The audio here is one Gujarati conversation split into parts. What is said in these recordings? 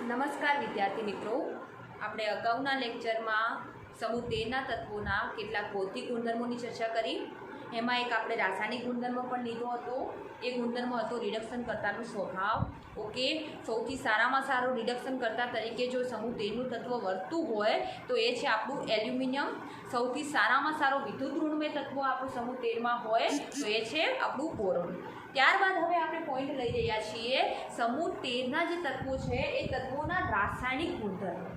નમસ્કાર વિદ્યાર્થી મિત્રો, આપણે અગાઉના લેક્ચરમાં સમૂહ 13ના તત્વોના કેટલાક ભૌતિક ગુણધર્મોની ચર્ચા કરી. એમાં એક આપણે રાસાયણિક ગુણધર્મ પણ લીધો હતો. એ ગુણધર્મ હતો રિડક્શન કર્તાનો સ્વભાવ. ઓકે, સૌથી સારામાં સારો રિડક્શન કર્તા તરીકે જો સમૂહ 13નું તત્વ વર્તતું હોય તો એ છે આપણું એલ્યુમિનિયમ. સૌથી સારામાં સારો વિદ્યુત ઋણમય તત્વ આપણું સમૂહ 13માં હોય તો એ છે આપણું બોરોન. ત્યારબાદ હવે આપણે પોઈન્ટ લઈ રહ્યા છીએ સમૂહ 13ના જે તત્વો છે એ તત્વોના રાસાયણિક ગુણધર્મો.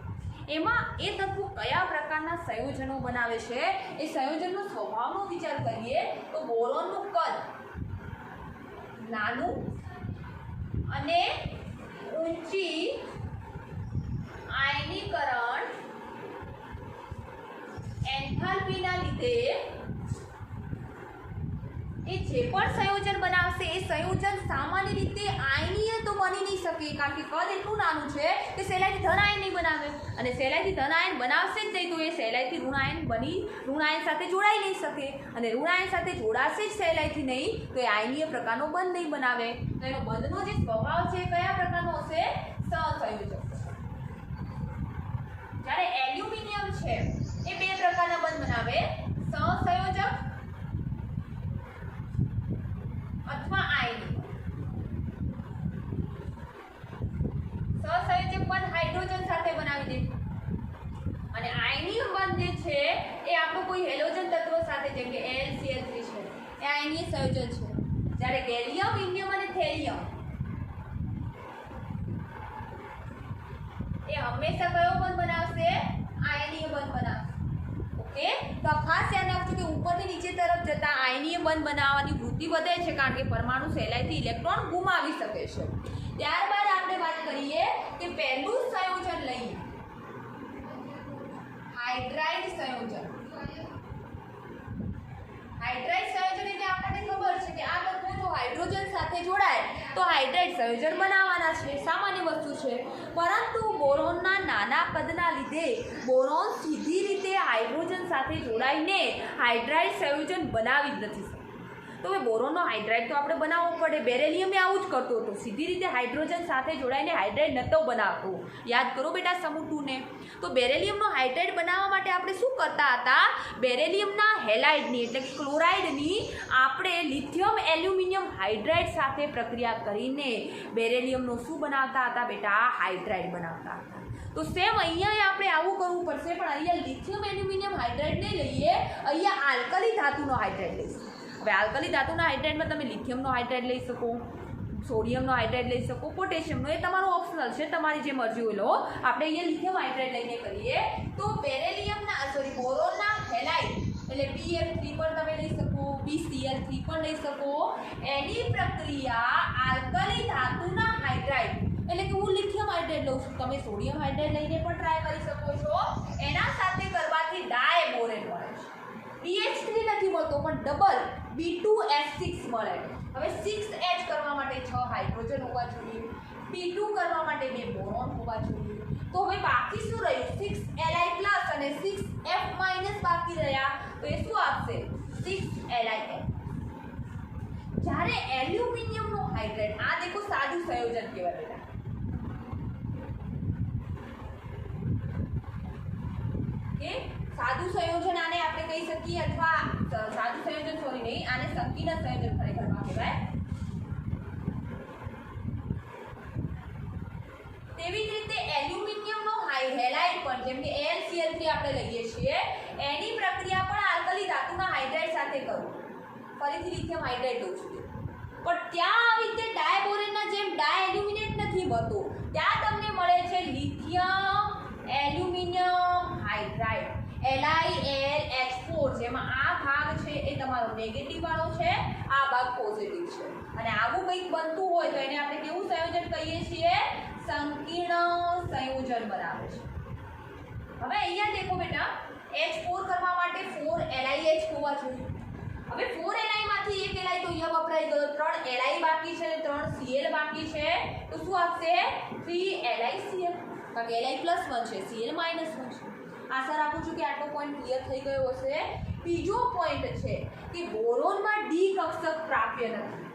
એમાં એ તત્વો કયા પ્રકારના સંયોજનો બનાવે છે, એ સંયોજનનો સ્વભાવનો વિચાર કરીએ તો બોરોનનું કદ નાનું અને ઊંચી આયનીકરણ એન્થાલ્પીના લીધે એ જે પણ સંયોજન બનાવશે એ સંયોજન સામાન્ય રીતે આયનીય તો બની નહીં શકે, કારણ કે કદ એટલું નાનું છે કે સહેલાઈથી ધન આયન નહીં બનાવે, અને સહેલાઈથી ધન આયન બનાવશે જ નહીં તો એ સહેલાઈથી ઋણ આયન સાથે જોડાઈ નહીં શકે, અને ઋણ આયન સાથે જોડાશે જ સહેલાઈથી નહીં તો એ આયનીય પ્રકારનો બંધ નહીં બનાવે. તો એનો બંધનો જે સ્વભાવ છે કયા પ્રકારનો હશે? સહસંયોજક. જ્યારે એલ્યુમિનિયમ છે એ બે પ્રકારના બંધ બનાવે, સહસંયોજક અથવા આયની. સહસંયોજક બંધ હાઇડ્રોજન સાથે બનાવી દે, અને આયનીય બંધ જે છે એ આપણું કોઈ હેલોજન તત્વ સાથે, જેમ કે AlCl3 છે, એ આયનીય સંયોજન છે. જ્યારે ગેલિયમ, ઇન્ડિયમ અને થેલિયમ એ હંમેશા કયો બંધ બનાવશે? આયનીય બંધ બનાવશે. ઓકે, તો ખાસ ધ્યાન રાખજો કે ઉપરથી નીચે તરફ જતા આયનીય બંધ બનાવવાની વૃત્તિ વધે છે, કારણ કે પરમાણુ સહેલાઈથી ઇલેક્ટ્રોન ગુમાવી શકે છે. ત્યારબાદ આપણે વાત કરીએ કે પહેલું સંયોજન લઈએ, હાઇડ્રાઇડ સંયોજન. હાઇડ્રાઇડ સંયોજન એટલે આપણને ખબર છે કે આ તત્વો જો હાઇડ્રોજન સાથે જોડાય તો હાઇડ્રાઇડ સંયોજન બનાવવાના છે, સામાન્ય વસ્તુ છે. પરંતુ બોરોનના નાના કદના લીધે બોરોન સીધી રીતે હાઇડ્રોજન સાથે જોડાઈને હાઇડ્રાઇડ સંયોજન બનાવી જ નથી શકતો. તો હવે બોરોનનો હાઇડ્રાઇડ તો આપણે બનાવવો પડે. બેરેલિયમ આવું જ કરતો હતો, સીધી રીતે હાઇડ્રોજન સાથે જોડાઈને હાઇડ્રાઇડ નહોતો બનાવતો. યાદ કરો બેટા સમૂહ 2 ને. તો બેરેલિયમનો હાઇડ્રાઇડ બનાવવા માટે આપણે શું કરતા હતા? બેરેલિયમના હેલાઇડની એટલે કે ક્લોરાઇડની આપણે લિથિયમ એલ્યુમિનિયમ હાઇડ્રાઇડ સાથે પ્રક્રિયા કરીને બેરેલિયમનો શું બનાવતા હતા બેટા? હાઇડ્રાઇડ બનાવતા હતા. તો સેમ અહીંયા આપણે આવું કરવું પડશે, પણ અહીંયા લિથિયમ એલ્યુમિનિયમ હાઇડ્રાઇડ નહીં લઈએ, અહીંયા આલ્કલી ધાતુનો હાઇડ્રાઇડ લઈશું. હવે આલ્કલી ધાતુના હાઇડ્રાઇડમાં તમે લિથિયમનો હાઇડ્રાઇડ લઈ શકો, સોડિયમનો હાઇડ્રાઇડ લઈ શકો, પોટેશિયમનો, એ તમારું ઓપ્શનલ છે, તમારી જે મરજી હોય લો. આપણે અહીંયા લિથિયમ હાઇડ્રાઇડ લઈને કરીએ તો બોરોનના હેલાઇડ એટલે BF3 પણ તમે લઈ શકો, BCl3 પણ લઈ શકો. એની પ્રક્રિયા આલ્કલી ધાતુના હાઇડ્રાઇડ એટલે કે હું લિથિયમ હાઇડ્રાઇડ લઉં છું, તમે સોડિયમ હાઇડ્રાઇડ લઈને પણ ટ્રાય કરી શકો છો. એના સાથે કરવાથી ડાયબોરેટ મળે છે. BH3 નથી મળતો પણ ડબલ B2H6 મળે. હવે 6H કરવા માટે 6 હાઇડ્રોજન હોવા જોઈએ, B2 કરવા માટે 2 બોરોન હોવા જોઈએ. તો હવે બાકી શું રહ્યું? 6Li+ અને 6F- બાકી રહ્યા, તો એ શું આપશે? 6Li. જ્યારે એલ્યુમિનિયમનો હાઇડ્રાઇડ, આ દેખો સાદું સંયોજન કહેવાય બેટા. કે સાદું સંયોજન આને આપણે કહી શકીએ, અથવા સાદું સંયોજન સોરી નહીં, આને સંકીર્ણ સંયોજન ખરેખરમાં કહેવાય. તેવી જ રીતે એલ્યુમિનિયમનો હેલાઇડ પણ, જેમ કે AlCl3 આપણે લઈએ છીએ, એની પ્રક્રિયા પણ આલ્કલી ધાતુના હાઇડ્રાઇડ સાથે કરું. ફરીથી લિથિયમ હાઇડ્રાઇડ લઉં છું, પણ ત્યાં આવી રીતે ડાયબોરેટના જેમ ડાયએલ્યુમિનેટ નથી મળતો. ત્યાં તમને મળે છે લિથિયમ એલ્યુમિનિયમ હાઇડ્રાઇડ LiLH4, જેમાં આ ભાગ છે એ તમારો નેગેટિવ વાળો છે, આ ભાગ પોઝિટિવ છે. અને આવું કંઈક બનતું હોય તો એને આપણે કેવું સંયોજન કહીએ છીએ? સંકીર્ણ સંયોજન બનાવે છે. હવે અહીંયા દેખો બેટા, H4 કરવા માટે 4 LiH હોવા જોઈએ. હવે 4 Li માંથી એક Li તો અહીંયા વપરાઈ ગયો, 3 Li બાકી છે અને 3 Cl બાકી છે, તો શું આપશે? 3 LiCl, કારણ કે Li +1 છે, Cl -1 છે. આશા રાખું છું કે આટલો પોઈન્ટ ક્લિયર થઈ ગયો હશે. બીજો પોઈન્ટ છે કે બોરોનમાં ડી કક્ષક પ્રાપ્ય નથી.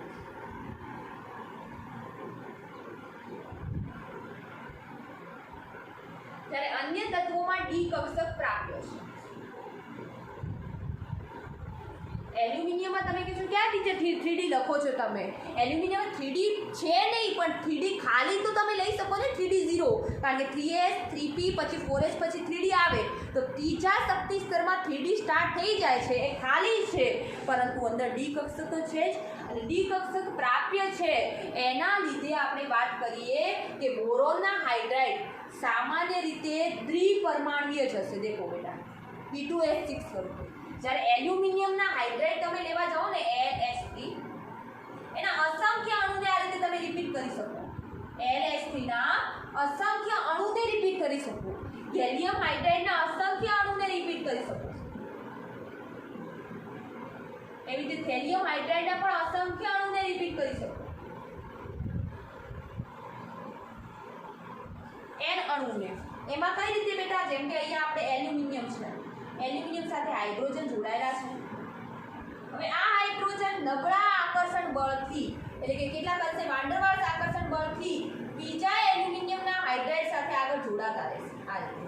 ત્યારે અન્ય તત્વોમાં ડી કક્ષક પ્રાપ્ય છે. એલ્યુમિનિયમમાં તમે કીધું ક્યાં ટીચર 3D લખો છો તમે? એલ્યુમિનિયમ 3D છે નહીં, પણ 3D ખાલી તો તમે લઈ શકો ને 3D 0, કારણ કે 3S 3P પછી 4S પછી 3D આવે તો ત્રીજા શક્તિ સ્તરમાં 3D સ્ટાર્ટ થઈ જાય છે. એ ખાલી છે, પરંતુ અંદર ડી કક્ષક તો છે જ. અને ડી કક્ષક પ્રાપ્ય છે એના લીધે આપણે વાત કરીએ કે બોરોનના હાઇડ્રાઇડ સામાન્ય રીતે દ્વિપરમાણુય જ હશે. દેખો બેટા P2S6 સ્વરૂપે. જ્યારે એલ્યુમિનિયમના હાઇડ્રાઇડ તમે લેવા જાઓ ને LH3, એના અસંખ્ય અણુને આ રીતે તમે રિપીટ કરી શકો. LH3 ના અસંખ્ય અણુને રિપીટ કરી શકો. ગેલિયમ હાઇડ્રાઇડના અસંખ્ય અણુને રિપીટ કરી શકો. એવી રીતે થેલિયમ હાઇડ્રાઇડના પણ અસંખ્ય અણુને રિપીટ કરી શકો. N અણુને એમાં કઈ રીતે બેટા? જેમ કે અહીંયા આપણે એલ્યુમિનિયમ છે, એલ્યુમિનિયમ સાથે હાઇડ્રોજન જોડાયેલા છે. હવે આ હાઇડ્રોજન નબળા આકર્ષણ બળથી, એટલે કે કેટલા કરશે વાન ડર વાલ્સ આકર્ષણ બળથી બીજા એલ્યુમિનિયમના હાઇડ્રાઇડ સાથે આગળ જોડાતા રહેશે. આ રીતે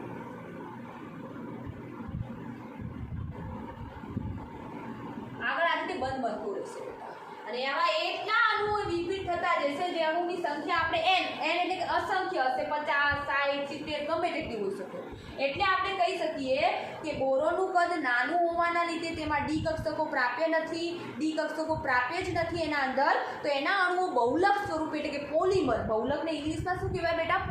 આગળ આ રીતે બંધ બનતું રહેશે અને આવા એટલા અણુઓ રિપીટ થતા જશે જે અણુની સંખ્યા આપણે n એટલે કે અસંખ્ય હશે, 50 60 70 ગમે તેટલી હોઈ શકે. એટલે આપણે કહી શકીએ કે બોરોનનું કદ નાનું હોવાના લીધે તેમાં ડી કક્ષકો પ્રાપ્ય નથી. ડી કક્ષકો પ્રાપ્ય જ નથી એના અંદર, તો એના અણુઓ બહુલક સ્વરૂપે એટલે કે પોલિમર, બહુલકને ઇંગ્લિશમાં શું કહેવાય બેટા?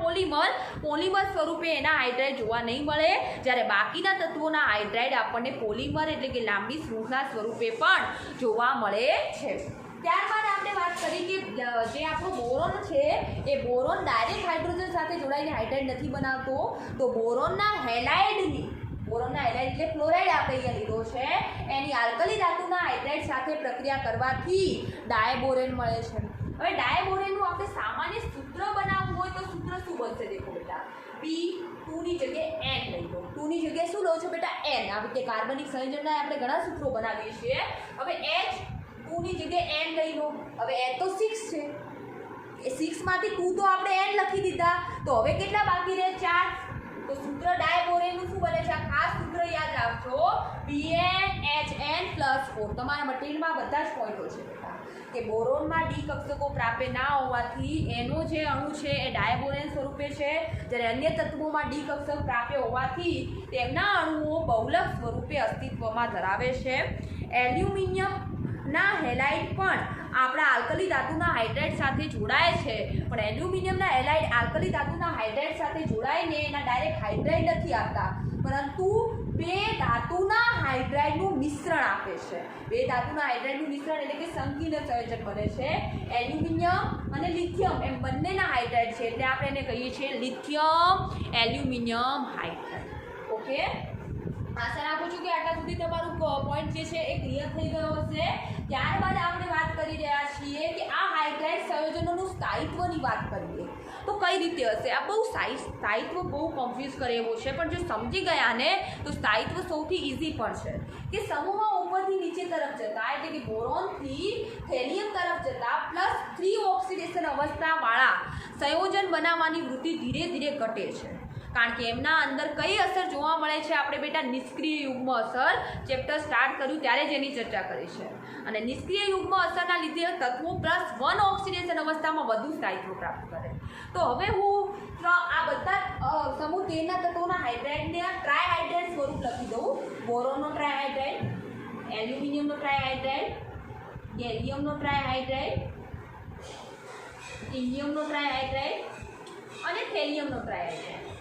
પોલિમર સ્વરૂપે એના હાઇડ્રાઇડ જોવા નહીં મળે. જ્યારે બાકીના તત્વોના હાઇડ્રાઇડ આપણને પોલિમર એટલે કે લાંબી શૃંખલા સ્વરૂપે પણ જોવા મળે છે. ત્યારબાદ આપણે વાત કરી કે જે આપણો બોરોન છે એ બોરોન ડાયરેક્ટ હાઇડ્રોજન સાથે જોડાઈને હાઇડ્રાઇડ નથી બનાવતો, તો બોરોનના હેલાઇડની, બોરોનના હેલાઇડ એટલે ક્લોરાઇડ આપણે અહીંયા લીધો છે, એની આલ્કલી ધાતુના હાઇડ્રાઇડ સાથે પ્રક્રિયા કરવાથી ડાયબોરેન મળે છે. હવે ડાયબોરેનનું આપણે સામાન્ય સૂત્ર બનાવવું હોય તો સૂત્ર શું બનશે? દેખો બેટા, P2 ની જગ્યાએ n લઈ લો. 2 ની જગ્યાએ શું લો છો બેટા? n. આવી રીતે કાર્બનિક સંયોજનના આપણે ઘણા સૂત્રો બનાવીએ છીએ. હવે H2 ની જગ્યાએ n લઈ લો. હવે n તો 6 છે, એ 6 માંથી 2 તો આપણે n લખી દીધા, તો હવે કેટલા બાકી રહે? 4. તો સૂત્ર ડાયબોરેનનું શું બને છે? આ ખાસ સૂત્ર યાદ રાખજો, BnHn+4. તમારા મટીરિયલમાં બધા જ પોઈન્ટો છે બેટા કે બોરોનમાં ડી કક્ષકો પ્રાપ્ય ના હોવાથી એનો જે અણુ છે એ ડાયબોરેન સ્વરૂપે છે, જ્યારે અન્ય તત્વોમાં ડી કક્ષક પ્રાપ્ય હોવાથી તેમના અણુઓ બહુલક સ્વરૂપે અસ્તિત્વમાં ધરાવે છે. એલ્યુમિનિયમના હેલાઇડ પણ આપણા આલ્કલી ધાતુના હાઇડ્રાઇડ સાથે જોડાય છે, પણ એલ્યુમિનિયમના હેલાઇડ આલ્કલી ધાતુના હાઇડ્રાઇડ સાથે જોડાઈને એના ડાયરેક્ટ હાઇડ્રાઇડ નથી આપતા, પરંતુ બે ધાતુના હાઇડ્રાઇડનું મિશ્રણ આપે છે. બે ધાતુના હાઇડ્રાઇડનું મિશ્રણ એટલે કે સંકીર્ણ સંયોજન બને છે. એલ્યુમિનિયમ અને લિથિયમ એમ બંનેના હાઇડ્રાઇડ છે, એટલે આપણે એને કહીએ છીએ લિથિયમ એલ્યુમિનિયમ હાઇડ્રાઇડ. ઓકે, આશા રાખું છું કે આટલા સુધી તમારું પોઈન્ટ જે છે એ ક્લિયર થઈ ગયો હશે. ત્યારબાદ આપણે વાત કરી રહ્યા છીએ કે આ હાઇડ્રાઇડ સંયોજનોનું સ્થાયિત્વની વાત કરીએ તો કઈ રીતે હશે? આ બહુ સ્થાયિત્વ બહુ કન્ફ્યુઝ કરે એવું છે, પણ જો સમજી ગયા ને તો સ્થાયિત્વ સૌથી ઇઝી પણ છે કે સમૂહમાં ઉપરથી નીચે તરફ જતા, એટલે કે બોરોનથી થેલિયમ તરફ જતા +3 ઓક્સિડેશન અવસ્થાવાળા સંયોજન બનાવવાની વૃત્તિ ધીરે ધીરે ઘટે છે. કારણ કે એમના અંદર કઈ અસર જોવા મળે છે? આપણે બેટા નિષ્ક્રિય યુગ્મ અસર ચેપ્ટર સ્ટાર્ટ કર્યું ત્યારે જ એની ચર્ચા કરી છે. અને નિષ્ક્રિય યુગ્મ અસરના લીધે તત્વો +1 ઓક્સિડેશન અવસ્થામાં વધુ સ્થાયિત્વ પ્રાપ્ત કરે. તો હવે હું આ બધા સમૂહ 13 ના તત્વોના હાઇડ્રાઇડને ટ્રાયહાઇડ્રાઇડ સ્વરૂપ લખી દઉં. બોરોનનો ટ્રાયહાઇડ્રાઇડ, એલ્યુમિનિયમનો ટ્રાયહાઇડ્રાઇડ, ગેલિયમનો ટ્રાયહાઇડ્રાઇડ, ઇન્ડિયમનો ટ્રાયહાઇડ્રાઇડ અને થેલિયમનો ટ્રાયહાઇડ્રાઇડ.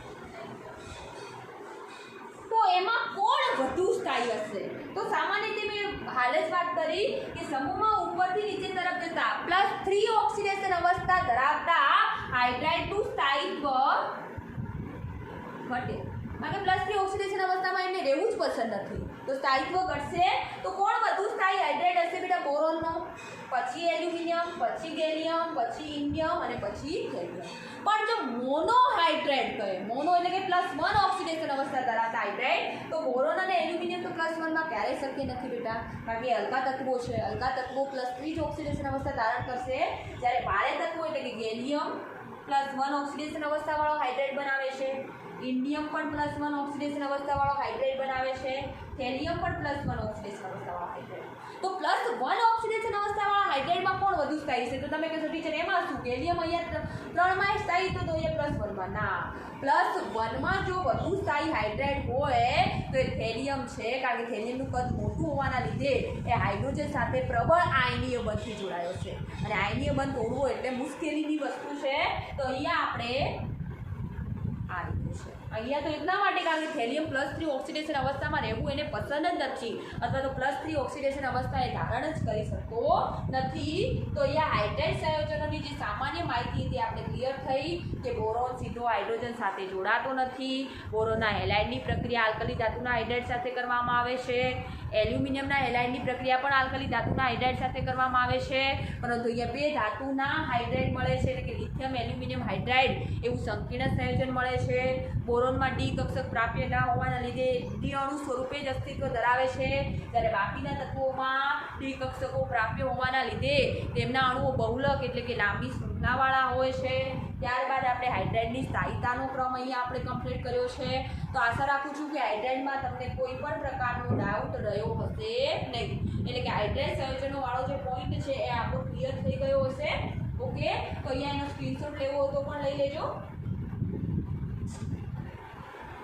તો એમાં કોણ વધુ સ્થાયી હશે? તો સામાન્ય રીતે મેં હાલ જ વાત કરી કે સમૂહમાં ઉપરથી નીચે તરફ જતા +3 ઓક્સિડેશન અવસ્થા ધરાવતા હાઇડ્રાઇડનું સ્થાયિત્વ ઘટે. કારણ કે +3 ઓક્સિડેશન અવસ્થામાં એમને રહેવું જ પસંદ નથી, તો સ્થાયિત્વ ઘટશે. તો કોણ વધુ સ્થાયી હાઇડ્રાઇડ હશે બેટા? બોરોનનો, પછી એલ્યુમિનિયમ, પછી ગેલિયમ, પછી ઇન્ડિયમ અને પછી થેલિયમ. પણ જો મોનો હાઇડ્રાઇડ કહે, મોનો એટલે કે +1 ઓક્સિડેશન અવસ્થા ધરાવતા હાઇડ્રાઇડ, તો બોરોન અને એલ્યુમિનિયમ તો +1 માં ક્યારેય શક્ય નથી બેટા, કારણ કે હલકા તત્વો છે. હલકા તત્વો +3 જ ઓક્સિડેશન અવસ્થા ધારણ કરશે, જ્યારે ભારે તત્વો એટલે કે ગેલિયમ, +1 ઓક્સિડેશન અવસ્થાવાળો હાઇડ્રેટ બનાવે છે, ઇન્ડિયમ પણ +1 ઓક્સિડેશન અવસ્થાવાળો હાઇડ્રેટ બનાવે છે, થેલિયમ પણ +1 ઓક્સિડેશન અવસ્થાવાળો હાઇડ્રેટ. તો +1 ઓક્સિડેશન અવસ્થાવાળા હાઇડ્રેટમાં કોણ વધુ સ્થાયી છે? તો તમે કહેશો ટીચર એમાં શું, હેલિયમ અહીંયા 3માં સ્થાયી તો અહીંયા +1માં. ના, +1માં જો વધુ સ્થાયી હાઇડ્રેટ હોય તો એ થેલિયમ છે, કારણ કે થેલિયમનું કદ મોટું હોવાના લીધે એ હાઇડ્રોજન સાથે પ્રબળ આયનીય બંધથી જોડાયો છે, અને આયનીય બંધ તોડવો એટલે મુશ્કેલીની વસ્તુ છે. તો અહીંયા આપણે આ રીતનું છે. અહીંયા તો એટલા માટે કારણ કે થેલિયમ +3 ઓક્સિડેશન અવસ્થામાં રહેવું એને પસંદ જ નથી, અથવા તો +3 ઓક્સિડેશન અવસ્થા એ ધારણ જ કરી શકતો નથી. તો અહીંયા હાઇડ્રેટ સંયોજનોની જે સામાન્ય માહિતી હતી આપણે ક્લિયર થઈ કે બોરોન સીધો હાઇડ્રોજન સાથે જોડાતો નથી, બોરોનના હેલાઇડની પ્રક્રિયા આલ્કલી ધાતુના હાઇડ્રેટ સાથે કરવામાં આવે છે, એલ્યુમિનિયમના હેલાઇડની પ્રક્રિયા પણ આલ્કલી ધાતુના હાઇડ્રેટ સાથે કરવામાં આવે છે, પરંતુ અહીંયા 2 ધાતુના હાઇડ્રેટ મળે છે, એટલે કે લિથિયમ એલ્યુમિનિયમ હાઇડ્રાઇડ એવું સંકીર્ણ સંયોજન મળે છે. બોરોનમાં ડી કક્ષક પ્રાપ્ય ના હોવાના લીધે ડી અણુ સ્વરૂપે જ અસ્તિત્વ ધરાવે છે, જ્યારે બાકીના તત્વોમાં ડી કક્ષકો પ્રાપ્ય હોવાના લીધે તેમના અણુઓ બહુલક એટલે કે લાંબી શૃંખલાવાળા હોય છે. ત્યારબાદ આપણે હાઇડ્રેટની સ્થાયીતાનો ક્રમ અહીંયા આપણે કમ્પ્લીટ કર્યો છે. તો આશા રાખું છું કે હાઇડ્રેટમાં તમને કોઈ પણ પ્રકારનો ડાઉટ રહ્યો હશે નહીં, એટલે કે હાઇડ્રેટ સંયોજનોવાળો જે પોઈન્ટ છે એ આપણો ક્લિયર થઈ ગયો હશે. ઓકે, તો અહીંયા એનો સ્ક્રીનશોટ લેવો હોય તો પણ લઈ લેજો.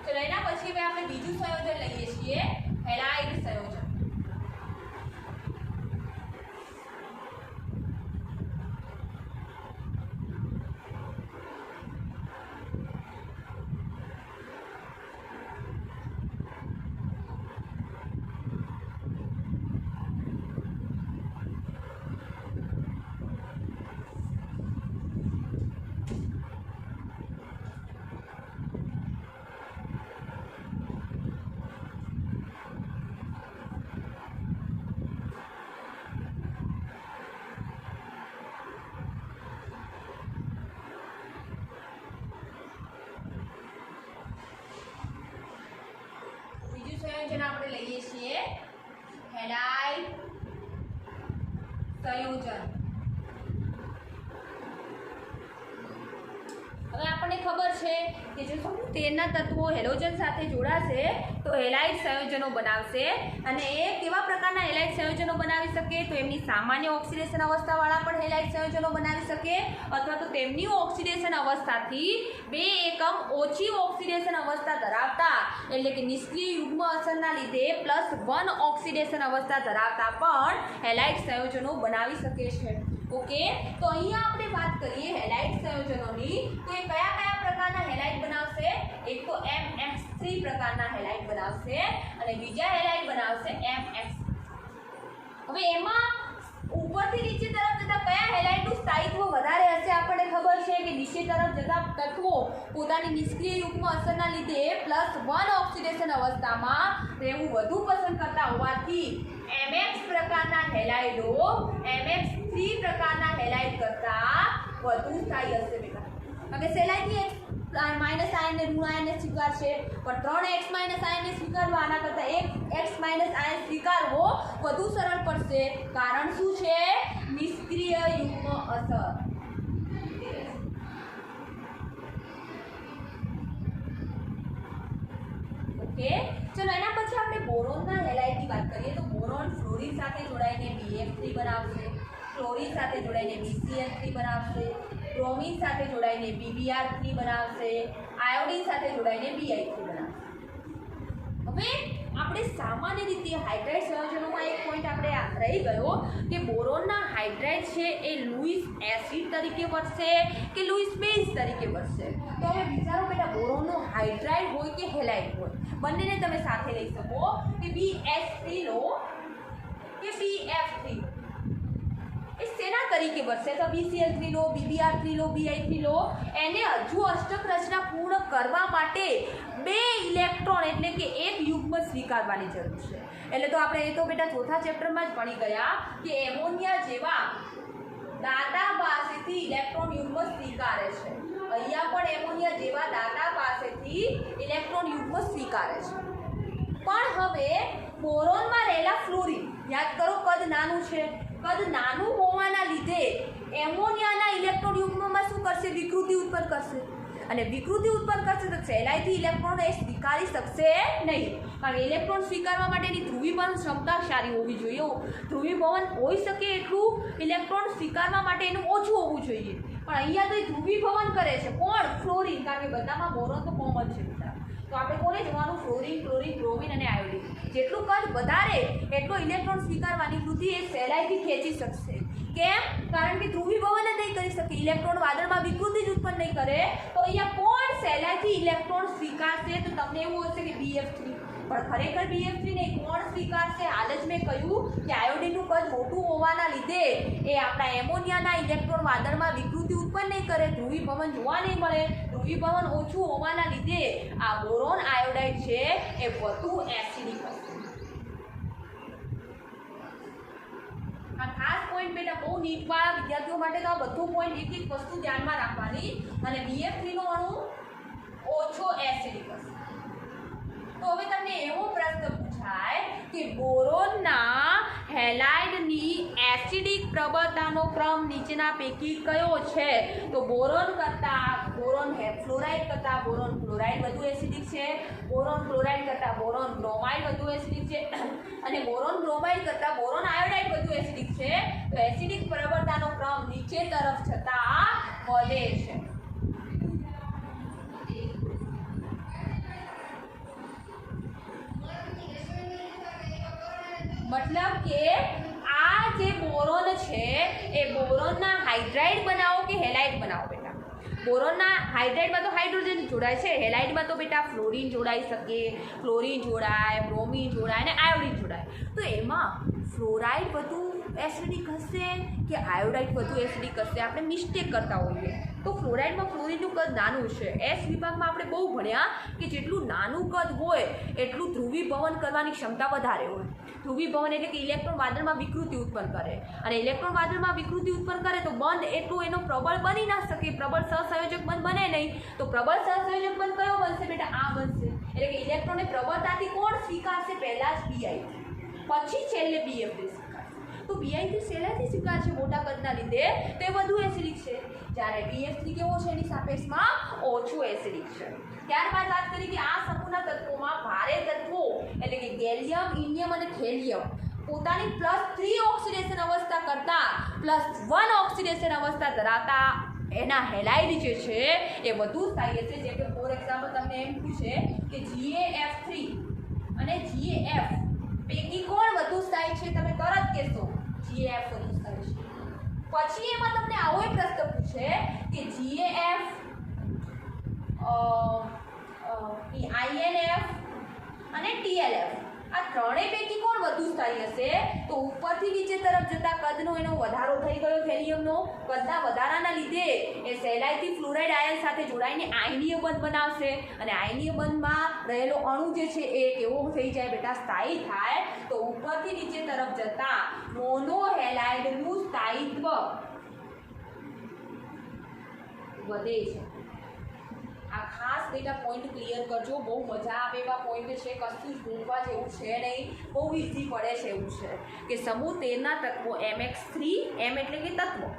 ચલો એના પછી હવે આપણે બીજું સંયોજન લઈએ છીએ, હેલાઇડ સંયોજન. સંયોજન આપણે લઈએ છીએ હેલાઇડ સંયોજન. હવે આપણને ખબર છે કે જો તેના તત્વો હેલોજન સાથે જોડાશે તો હેલાઇડ સંયોજનો બનાવશે, અને એ કેવા પ્રકારના હેલાઇડ સંયોજનો બનાવી શકે? તો એમની સામાન્ય ઓક્સિડેશન અવસ્થાવાળા પણ હેલાઇડ સંયોજનો બનાવી શકે, અથવા તો તેમની ઓક્સિડેશન અવસ્થાથી 2 એકમ ઓછી ઓક્સિડેશન અવસ્થા ધરાવતા એટલે કે નિષ્ક્રિય યુગ્મ અસરના લીધે +1 ઓક્સિડેશન અવસ્થા ધરાવતા પણ હેલાઇડ સંયોજનો બનાવી શકે છે. ઓકે, તો અહીંયા આપણે વાત કરીએ હેલાઇડ સંયોજનોની, તો એ કયા કયા પ્રકારના હેલાઇડ બનાવશે? એક તો MX3 પ્રકારના હેલાઇડ બનાવશે અને બીજા હેલાઇડ બનાવશે MX. હવે એમાં ઉપરથી નીચે તરફ જતા કયા હેલાઇડનું સ્થાયિત્વ વધારે હશે? આપણને ખબર છે કે નીચે તરફ જતા તત્વો પોતાની નિષ્ક્રિય યુગ્મ અસરના લીધે +1 ઓક્સિડેશન અવસ્થામાં રહેવું વધુ પસંદ કરતા હોવાથી MX પ્રકારના હેલાઇડો MX3 પ્રકારના હેલાઇડ કરતા વધુ સ્થાયી હશે બેટા. હવે સહેલાઈથી માઇનસ આયનને ઋણ આયનને સ્વીકારશે, પણ 3x માઇનસ આયનને સ્વીકારવા આના કરતાં 1x માઇનસ આયન સ્વીકારવો વધુ સરળ પડશે. કારણ શું છે? નિષ્ક્રિય યુગ્મ અસર. ઓકે, ચલો એના પછી આપણે બોરોનના હેલાઇડની વાત કરીએ તો બોરોન ફ્લોરિન સાથે જોડાઈને BF3 બનાવશે, ક્લોરિન સાથે જોડાઈને BCl3 બનાવશે, બ્રોમિન સાથે જોડાઈને BBr3 બનાવશે, આયોડિન સાથે જોડાઈને BI3 બનાવશે. હવે આપણે સામાન્ય રીતે હાઇડ્રેટ સંયોજનોમાં એક પોઈન્ટ આપણે રહી ગયો કે બોરોનના હાઇડ્રેટ છે એ લુઈસ એસિડ તરીકે વર્તશે કે લુઈસ બેઝ તરીકે વર્તશે? તો હવે વિચારો બેટા, બોરોનનો હાઇડ્રાઇડ હોય કે હેલાઇડ હોય, બંનેને તમે સાથે લઈ શકો કે BH3 લો કે BF3, એ શેના તરીકે વર્તશે? તો BCl3 લો, BBr3 લો, BI3 લો, એને હજુ અષ્ટક રચના પૂર્ણ કરવા માટે 2 ઇલેક્ટ્રોન એટલે કે 1 યુગ્મ સ્વીકારવાની જરૂર છે. એટલે તો આપણે એ તો બેટા ચોથા ચેપ્ટરમાં જ ભણી ગયા કે એમોનિયા જેવા દાતા પાસેથી ઇલેક્ટ્રોન યુગ્મ સ્વીકારે છે. અહીંયા પણ એમોનિયા જેવા દાતા પાસેથી ઇલેક્ટ્રોન યુગ્મ સ્વીકારે છે. પણ હવે બોરોનમાં રહેલા ફ્લોરિન, યાદ કરો કદ નાનું છે, કદ નાનું હોવાના લીધે એમોનિયાના ઇલેક્ટ્રોન યુગ્મમાં શું કરશે? વિકૃતિ ઉત્પન્ન કરશે, અને વિકૃતિ ઉત્પન્ન કરશે તો સહેલાઈથી ઇલેક્ટ્રોન એ સ્વીકારી શકશે નહીં, કારણ કે ઇલેક્ટ્રોન સ્વીકારવા માટેની ધ્રુવીભવન ક્ષમતા સારી હોવી જોઈએ. ધ્રુવીભવન હોઈ શકે એટલું ઇલેક્ટ્રોન સ્વીકારવા માટે એનું ઓછું હોવું જોઈએ, પણ અહીંયા તો એ ધ્રુવીભવન કરે છે. કોણ? ફ્લોરિન, કારણ કે બધામાં બોરોન તો કોમન છે બધા. તો આપણે કોને જોવાનું? ફ્લોરિન, ક્લોરિન, બ્રોમિન અને આયોડિન. જેટલું કદ વધારે એટલો ઇલેક્ટ્રોન સ્વીકારવાની વૃત્તિ એ સહેલાઈથી ખેંચી શકશે. કેમ? કારણ કે ધ્રુવીભવન જ નહીં કરી શકે, ઇલેક્ટ્રોન વાદળમાં વિકૃતિ જ ઉત્પન્ન નહીં કરે. તો અહીંયા કોણ સહેલાઈથી ઇલેક્ટ્રોન સ્વીકારશે? તો તમને એવું હશે કે BF3, પણ ખરેખર BF3 નહીં. કોણ સ્વીકારશે? હાલ જ મેં કહ્યું કે આયોડિનનું કદ મોટું હોવાના લીધે એ આપણા એમોનિયાના ઇલેક્ટ્રોન વાદળમાં વિકૃતિ ઉત્પન્ન નહીં કરે, ધ્રુવીભવન જોવા નહીં મળે. ધ્રુવીભવન ઓછું હોવાના લીધે આ બોરોન આયોડાઇડ છે એ વધુ એસિડિક હશે. આ ખાસ પોઈન્ટ બેટા બહુ નીટવાળા વિદ્યાર્થીઓ માટે તો આ બધું પોઈન્ટ એક એક વસ્તુ ધ્યાનમાં રાખવાની. અને BF3 નો અણુ ઓછો એસિડિક હશે. તો હવે તમને એવો પ્રશ્ન પૂછાય કે બોરોનના હેલાઇડની એસિડિક પ્રબળતાનો ક્રમ નીચેના પૈકી કયો છે? તો બોરોન ફ્લોરાઇડ કરતાં બોરોન ક્લોરાઇડ વધુ એસિડિક છે, બોરોન ક્લોરાઇડ કરતાં બોરોન બ્રોમાઇડ વધુ એસિડિક છે, અને બોરોન બ્રોમાઇડ કરતાં બોરોન આયોડાઇડ વધુ એસિડિક છે. તો એસિડિક પ્રબળતાનો ક્રમ નીચે તરફ જતા વધે છે. મતલબ કે આ જે બોરોન છે એ બોરોનના હાઇડ્રાઇડ બનાવો કે હેલાઇડ બનાવો બેટા? બોરોનના હાઇડ્રાઇડમાં તો હાઇડ્રોજન જોડાય છે, હેલાઇડમાં તો બેટા ફ્લોરિન જોડાઈ શકે, ક્લોરિન જોડાય, બ્રોમિન જોડાય અને આયોડિન જોડાય. તો એમાં ફ્લોરાઇડ વધુ એસિડિક હશે કે આયોડાઇડ વધુ એસિડિક હશે? આપણે મિસ્ટેક કરતા હોઈએ. તો ફ્લોરાઇડમાં ફ્લોરિનનું કદ નાનું છે. એસ વિભાગમાં આપણે બહુ ભણ્યા કે જેટલું નાનું કદ હોય એટલું ધ્રુવીભવન કરવાની ક્ષમતા વધારે હોય. ધ્રુવીભવન એટલે કે ઇલેક્ટ્રોન વાદળમાં વિકૃતિ ઉત્પન્ન કરે, અને ઇલેક્ટ્રોન વાદળમાં વિકૃતિ ઉત્પન્ન કરે તો બંધ એટલું એનો પ્રબળ બની ના શકે, પ્રબળ સહસંયોજક બંધ બને નહીં. તો પ્રબળ સહસંયોજક બંધ કયો બનશે બેટા? આ બનશે. એટલે કે ઇલેક્ટ્રોનને પ્રબળતાથી કોણ સ્વીકારશે? પહેલા જ BI3, પછી છેલ્લે BF3 સ્વીકારશે. તો BI3 સહેલાઈથી સ્વીકારશે મોટા કદના લીધે, તે વધુ એસિડિક છે, જ્યારે BF3 કેવો છે? એની સાપેક્ષમાં ઓછું એસિડિક છે. ત્યારબાદ વાત કરી કે આ સમૂહના તત્વોમાં ભારે તત્વો એટલે કે ગેલિયમ, ઇન્ડિયમ અને થેલિયમ પોતાની +3 ઓક્સિડેશન અવસ્થા કરતાં +1 ઓક્સિડેશન અવસ્થા ધરાવતા એના હેલાઇડ જે છે એ વધુ સ્થાયી છે. જેમ કે ફોર એક્ઝામ્પલ તમને એમ પૂછે કે GaF3 અને GaF પૈકી કોણ વધુ સ્થાયી છે? તમે તરત કહેશો GaF વધુ સ્થાયી છે. પછી એમાં તમને આવો પ્રશ્ન પૂછે કે GaF, INF અને TLF આ ત્રણેય પૈકી કોણ વધુ સ્થાયી હશે? તો ઉપરથી નીચે તરફ જતા કદનો એનો વધારો થઈ ગયો, થેલિયમનો કદના વધારાના લીધે એ સહેલાઈથી ફ્લોરાઇડ આયન સાથે જોડાઈને આયનીય બંધ બનાવશે, અને આયનીય બંધમાં રહેલો અણુ જે છે એ કેવો થઈ જાય બેટા? સ્થાયી થાય. તો ઉપરથી નીચે તરફ જતા મોનોહેલાઇડનું સ્થાયિત્વ વધે છે. આ ખાસ બેટા પોઈન્ટ ક્લિયર કરજો, બહુ મજા આવે એવા પોઈન્ટ છે, કશું જ ભૂલવા જેવું છે નહીં, બહુ ઇઝી પડે છે એવું છે કે સમૂહ 13ના તત્વો MX3, M એટલે કે તત્વો,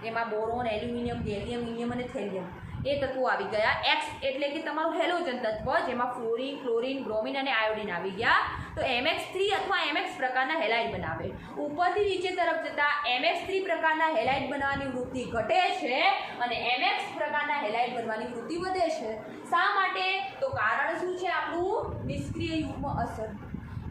એમાં બોરોન, એલ્યુમિનિયમ, ગેલિયમ, ઇન્ડિયમ અને થેલિયમ એ તત્વો આવી ગયા. X એટલે કે તમારું હેલોજન તત્વ, જેમાં ફ્લોરિન, ક્લોરિન, બ્રોમિન અને આયોડિન આવી ગયા. તો MX3 અથવા MX પ્રકારના હેલાઇડ બનાવે. ઉપરથી નીચે તરફ જતા MX3 પ્રકારના હેલાઇડ બનાવવાની વૃત્તિ ઘટે છે અને MX પ્રકારના હેલાઇડ બનવાની વૃત્તિ વધે છે. શા માટે? તો કારણ શું છે? આપણું નિષ્ક્રિય યુગ્મ અસર.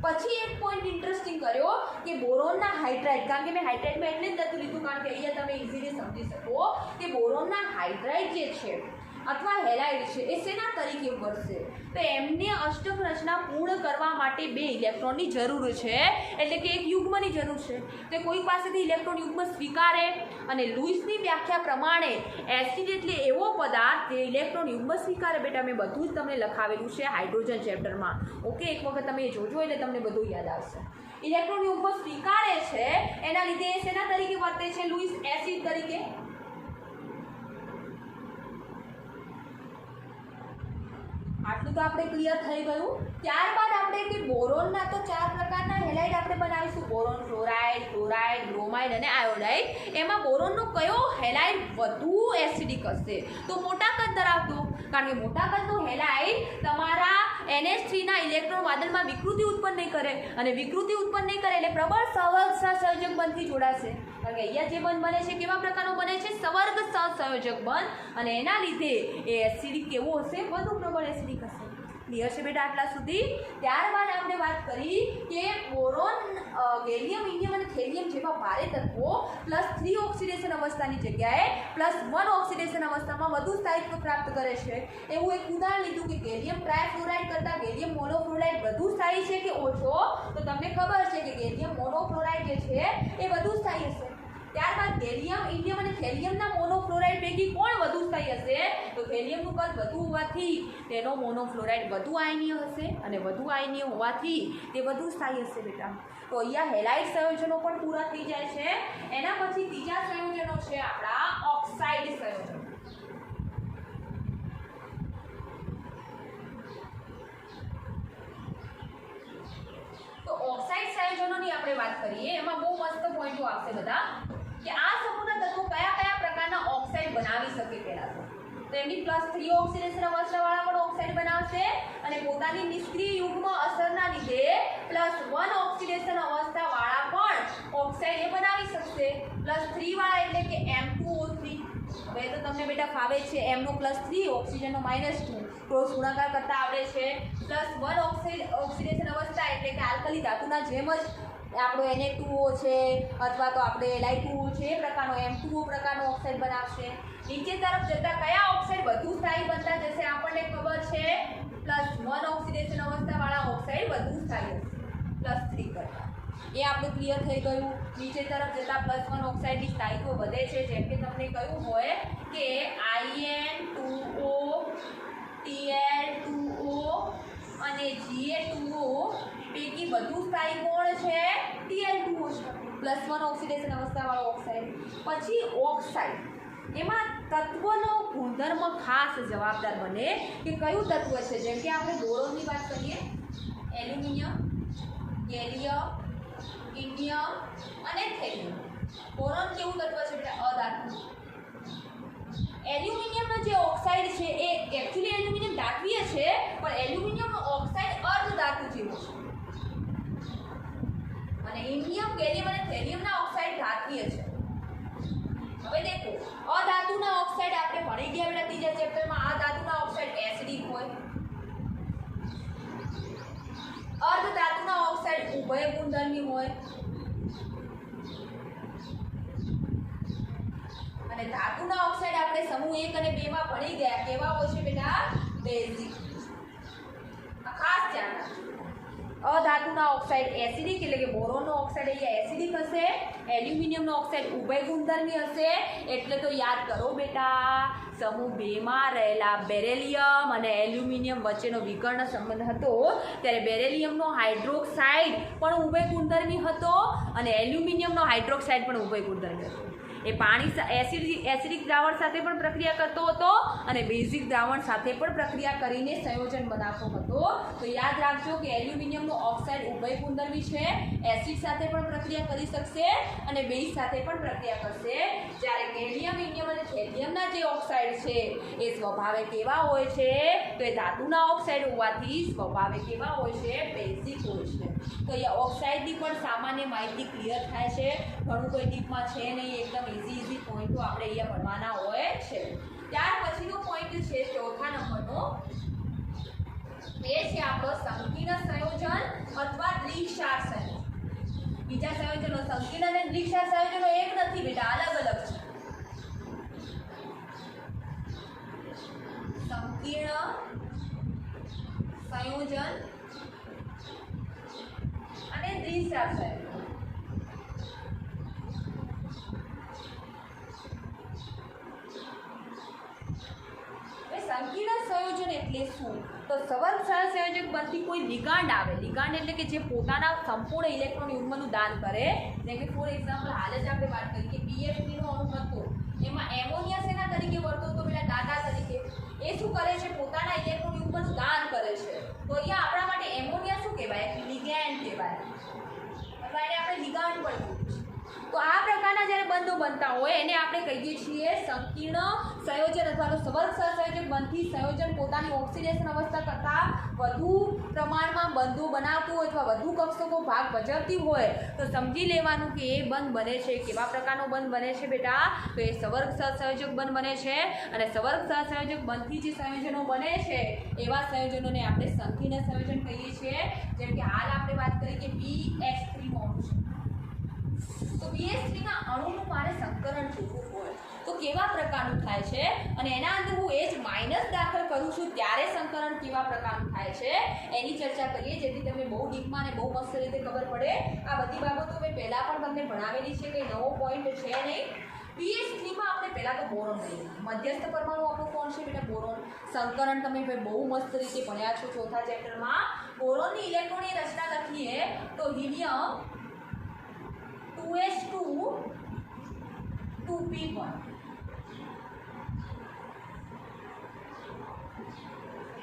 પછી એક પોઈન્ટ ઇન્ટરેસ્ટિંગ કર્યો કે બોરોનના હાઇડ્રાઇડ, કારણ કે મેં હાઇડ્રાઇડમાં એટલે જ નથી લીધું કારણ કે અહીંયા તમે ઇઝીલી સમજી શકો કે બોરોનના હાઇડ્રાઇડ જે છે અથવા હેલાઇડ છે એ શેના તરીકે મળશે? તો એમને અષ્ટક રચના પૂર્ણ કરવા માટે 2 ઇલેક્ટ્રોનની જરૂર છે, એટલે કે એક યુગ્મની જરૂર છે. તો કોઈ પાસેથી ઇલેક્ટ્રોન યુગ્મ સ્વીકારે, અને લુઈસની વ્યાખ્યા પ્રમાણે એસિડ એટલે એવો પદાર્થ જે ઇલેક્ટ્રોન યુગ્મ સ્વીકારે. બેટા મેં બધું જ તમને લખાવેલું છે હાઇડ્રોજન ચેપ્ટરમાં. ઓકે, એક વખત તમે જોજો એટલે તમને બધું યાદ આવશે. ઇલેક્ટ્રોન યુગ્મ સ્વીકારે છે એના લીધે શેના તરીકે વર્તે છે? લુઈસ એસિડ તરીકે. આટલું તો આપણે ક્લિયર થઈ ગયું. ત્યારબાદ આપણે કે બોરોનના તો 4 પ્રકારના હેલાઇડ આપણે બનાવીશું. બોરોન ફ્લોરાઇડ, ક્લોરાઇડ, બ્રોમાઇડ અને આયોડાઇડ. એમાં બોરોનનો કયો હેલાઇડ વધુ એસિડિક હશે? તો મોટા કદ ધરાવતો, કારણ કે મોટા કદનો હેલાઇડ તમારા NH3 ના ઇલેક્ટ્રોન વાદળમાં વિકૃતિ ઉત્પન્ન નહીં કરે, અને વિકૃતિ ઉત્પન્ન નહીં કરે એટલે પ્રબળ સહસંયોજક બંધથી જોડાશે. કારણ કે અહીંયા જે બંધ બને છે કેવા પ્રકારનો બને છે? સવર્ગ સહસંયોજક બંધ, અને એના લીધે એ એસિડિક કેવો હશે? વધુ પ્રબળ એસિડિક હશે. ક્લિયર છે બેટા આટલા સુધી? ત્યારબાદ આપણે વાત કરી કે બોરોન, ગેલિયમ, ઇન્ડિયમ અને થેલિયમ જેવા ભારે તત્વો +3 ઓક્સિડેશન અવસ્થાની જગ્યાએ +1 ઓક્સિડેશન અવસ્થામાં વધુ સ્થાયિત્વ પ્રાપ્ત કરે છે. એવું એક ઉદાહરણ લીધું કે ગેલિયમ ટ્રાયફ્લોરાઇડ કરતાં ગેલિયમ મોનોફ્લોરાઇડ વધુ સ્થાયી છે કે ઓછો? તો તમને ખબર છે કે ગેલિયમ મોનોફ્લોરાઇડ જે છે એ વધુ સ્થાયી હશે. ત્યારબાદ ગેલિયમ, ઇન્ડિયમ અને થેલિયમના મોનોફ્લોરાઇડ પૈકી કોણ વધુ સ્થાયી હશે? તો થેલિયમનું કદ વધુ હોવાથી તેનો મોનોફ્લોરાઇડ વધુ આયનીય હશે, અને વધુ આયનીય હોવાથી તે વધુ સ્થાયી હશે બેટા. તો અહીંયા હેલાઇડ સંયોજનો પણ પૂરા થઈ જાય છે. એના પછી ત્રીજા સંયોજનો છે આપણા ઓક્સાઇડ સંયોજનો. તો ઓક્સાઇડ સંયોજનોની આપણે વાત કરીએ, એમાં બહુ મસ્ત પોઈન્ટો આવશે બધા કે આ સમૂહના તત્વો કયા કયા પ્રકારના ઓક્સાઇડ બનાવી શકે. પહેલા તો એમની +3 ઓક્સિડેશન અવસ્થાવાળા પણ ઓક્સાઇડ બનાવશે, અને પોતાની નિષ્ક્રિય યુગ્મ અસરના લીધે +1 ઓક્સિડેશન અવસ્થાવાળા પણ ઓક્સાઇડ એ બનાવી શકશે. +3 વાળા એટલે કે M2O3. હવે તો તમને બેટા ફાવે છે, M નો +3, ઓક્સિજનનો -2, ક્રોસ ગુણાકાર કરતા આવડે છે. +1 ઓક્સિડેશન અવસ્થા એટલે કે આલ્કલી ધાતુના જેમ જ આપણો Na2O છે અથવા તો આપણે Li2O છે એ પ્રકારનો M2O પ્રકારનો ઓક્સાઇડ બનાવશે. નીચે તરફ જતા કયા ઓક્સાઇડ વધુ સ્થાયી બનતા જશે? આપણને ખબર છે +1 ઓક્સિડેશન અવસ્થાવાળા ઓક્સાઇડ વધુ સ્થાયી હશે +3 કરતા. એ આપણું ક્લિયર થઈ ગયું. નીચે તરફ જતા +1 ઓક્સાઇડની સ્થાયિત્વ વધે છે. જેમ કે તમને કહ્યું હોય કે In2O, Tl2O અને Ga2O પૈકી વધુ સ્થાયી કોણ છે? Tl2O છે, +1 ઓક્સિડેશન અવસ્થાવાળો ઓક્સાઇડ. પછી ઓક્સાઇડ, એમાં તત્વનો ગુણધર્મ ખાસ જવાબદાર બને કે કયું તત્વ છે. જેમ કે આપણે બોરોનની વાત કરીએ, એલ્યુમિનિયમ, ગેલિયમ, ઇન્ડિયમ અને થેલિયમ. બોરોન કેવું તત્વ છે બેટા? અધાતુ. એલ્યુમિનિયમનો જે ઓક્સાઇડ છે એ એકચ્યુઅલી એલ્યુમિનિયમ ધાત્વીય છે, પણ એલ્યુમિનિયમનો ઓક્સાઇડ અર્ધધાતુ જેવો છે. અને ઇન્ડિયમ, ગેલિયમ અને થેલિયમના ઓક્સાઇડ ધાત્વીય છે. હવે દેખો, અધાતુના ઓક્સાઇડ આપણે ભણી ગયા બેટા ત્રીજા ચેપ્ટરમાં. અધાતુના ઓક્સાઇડ એસિડિક હોય, અર્ધધાતુના ઓક્સાઇડ ઉભય ગુણધર્મી હોય, અને ધાતુના ઓક્સાઇડ આપણે સમૂહ 1 અને 2 માં ભણી ગયા. કેવા હોય છે બેટા? બેઝિક. ખાસ ધ્યાન રાખજો. અધાતુના ઓક્સાઇડ એસિડિક એટલે કે બોરોનનો ઓક્સાઇડ અહીંયા એસિડિક હશે, એલ્યુમિનિયમનો ઓક્સાઇડ ઉભય ગુણધર્મી હશે. એટલે તો યાદ કરો બેટા, સમૂહ 2 માં રહેલા બેરિલિયમ અને એલ્યુમિનિયમ વચ્ચેનો વિકર્ણ સંબંધ હતો, ત્યારે બેરિલિયમનો હાઇડ્રોક્સાઇડ પણ ઉભય ગુણધર્મી હતો, અને એલ્યુમિનિયમનો હાઇડ્રોક્સાઇડ પણ ઉભય ગુણધર્મી હતો. એ પાણી એસિડિક દ્રાવણ સાથે પણ પ્રક્રિયા કરતો હતો, અને બેઝિક દ્રાવણ સાથે પણ પ્રક્રિયા કરીને સંયોજન બનાવતો હતો. તો યાદ રાખજો કે એલ્યુમિનિયમનો ઓક્સાઇડ ઉભય ગુણધર્મી છે, એસિડ સાથે પણ પ્રક્રિયા કરી શકશે અને બેઝ સાથે પણ પ્રક્રિયા કરશે. જ્યારે ગેલિયમ, ઇન્ડિયમ અને થેલિયમના જે ઓક્સાઇડ છે એ સ્વભાવે કેવા હોય છે? તો એ ધાતુના ઓક્સાઇડ હોવાથી સ્વભાવે કેવા હોય છે? બેઝિક હોય છે. તો અહીંયા ઓક્સાઇડની પણ સામાન્ય માહિતી ક્લિયર થાય છે. ઘણું કોઈ ડીપમાં છે નહીં, એકદમ ઇઝી પોઈન્ટો આપણે અહીંયા ભણવાના હોય છે. ત્યાર પછીનો પોઈન્ટ છે ચોથા નંબરનો, એ છે આપણો સંકીર્ણ સંયોજન અથવા દ્વિક્ષાર સંયોજન. બીજા સંયોજનો સંકીર્ણ અને દ્વિક્ષાર સંયોજનો એક નથી બેટા, અલગ અલગ છે. સંકીર્ણ સંયોજન અને દ્વિક્ષાર સંયોજન. સંકીર્ણ સંયોજન એટલે શું? તો સવર્ગ સહસંયોજક બનતી કોઈ લિગાન્ડ આવે. લિગાન્ડ એટલે કે જે પોતાના સંપૂર્ણ ઇલેક્ટ્રોન યુગ્મનું દાન કરે. જેમ કે ફોર એક્ઝામ્પલ હાલ જ આપણે વાત કરી કે BF3 નો અણુ હતો, એમાં એમોનિયા શેના તરીકે વર્તો હતો બેટા? દાતા તરીકે. એ શું કરે છે? પોતાના ઇલેક્ટ્રોન યુગ્મનું દાન અહીંયા આપણા માટે એમોનિયા શું કહેવાય? લિગેન્ડ કહેવાય, અથવા એને આપણે લિગાન્ડ પણ કહીએ છીએ. તો આ પ્રકારના જ્યારે બંધો બનતા હોય એને આપણે કહીએ છીએ સંકીર્ણ સંયોજન અથવા તો સવર્ગ સહસંયોજક બંધથી સંયોજન પોતાની ઓક્સિડેશન અવસ્થા કરતાં વધુ પ્રમાણમાં બંધો બનાવતું હોય અથવા વધુ કક્ષકો ભાગ ભજવતી હોય તો સમજી લેવાનું કે એ બંધ બને છે. કેવા પ્રકારનો બંધ બને છે બેટા? તો એ સવર્ગ સહસંયોજક બંધ બને છે. અને સવર્ગ સહસંયોજક બંધથી જે સંયોજનો બને છે એવા સંયોજનોને આપણે સંકીર્ણ સંયોજન કહીએ છીએ. જેમ કે હાલ આપણે વાત કરી કે BH3 નો અણુ છે, તો BH3 ના અણુનું મારે સંકરણ જોવું હોય તો કેવા પ્રકારનું થાય છે, અને એના અંદર હું H- દાખલ કરું છું ત્યારે સંકરણ કેવા પ્રકારનું થાય છે એની ચર્ચા કરીએ, જેથી તમને બહુ ડીપમાં અને બહુ મસ્ત રીતે ખબર પડે. આ બધી બાબતો મેં પહેલા પણ તમને ભણાવેલી છે, કે નવો પોઈન્ટ છે નહીં. BH3 માં આપણે પહેલા તો બોરોન લઈએ. મધ્યસ્થ પરમાણુ આપણું કોણ છે બેટા? બોરોન. સંકરણ તમે બહુ મસ્ત રીતે ભણ્યા છો ચોથા ચેપ્ટરમાં. બોરોનની ઇલેક્ટ્રોનની રચના લખીએ તો હિલિયમ 2s2 2p1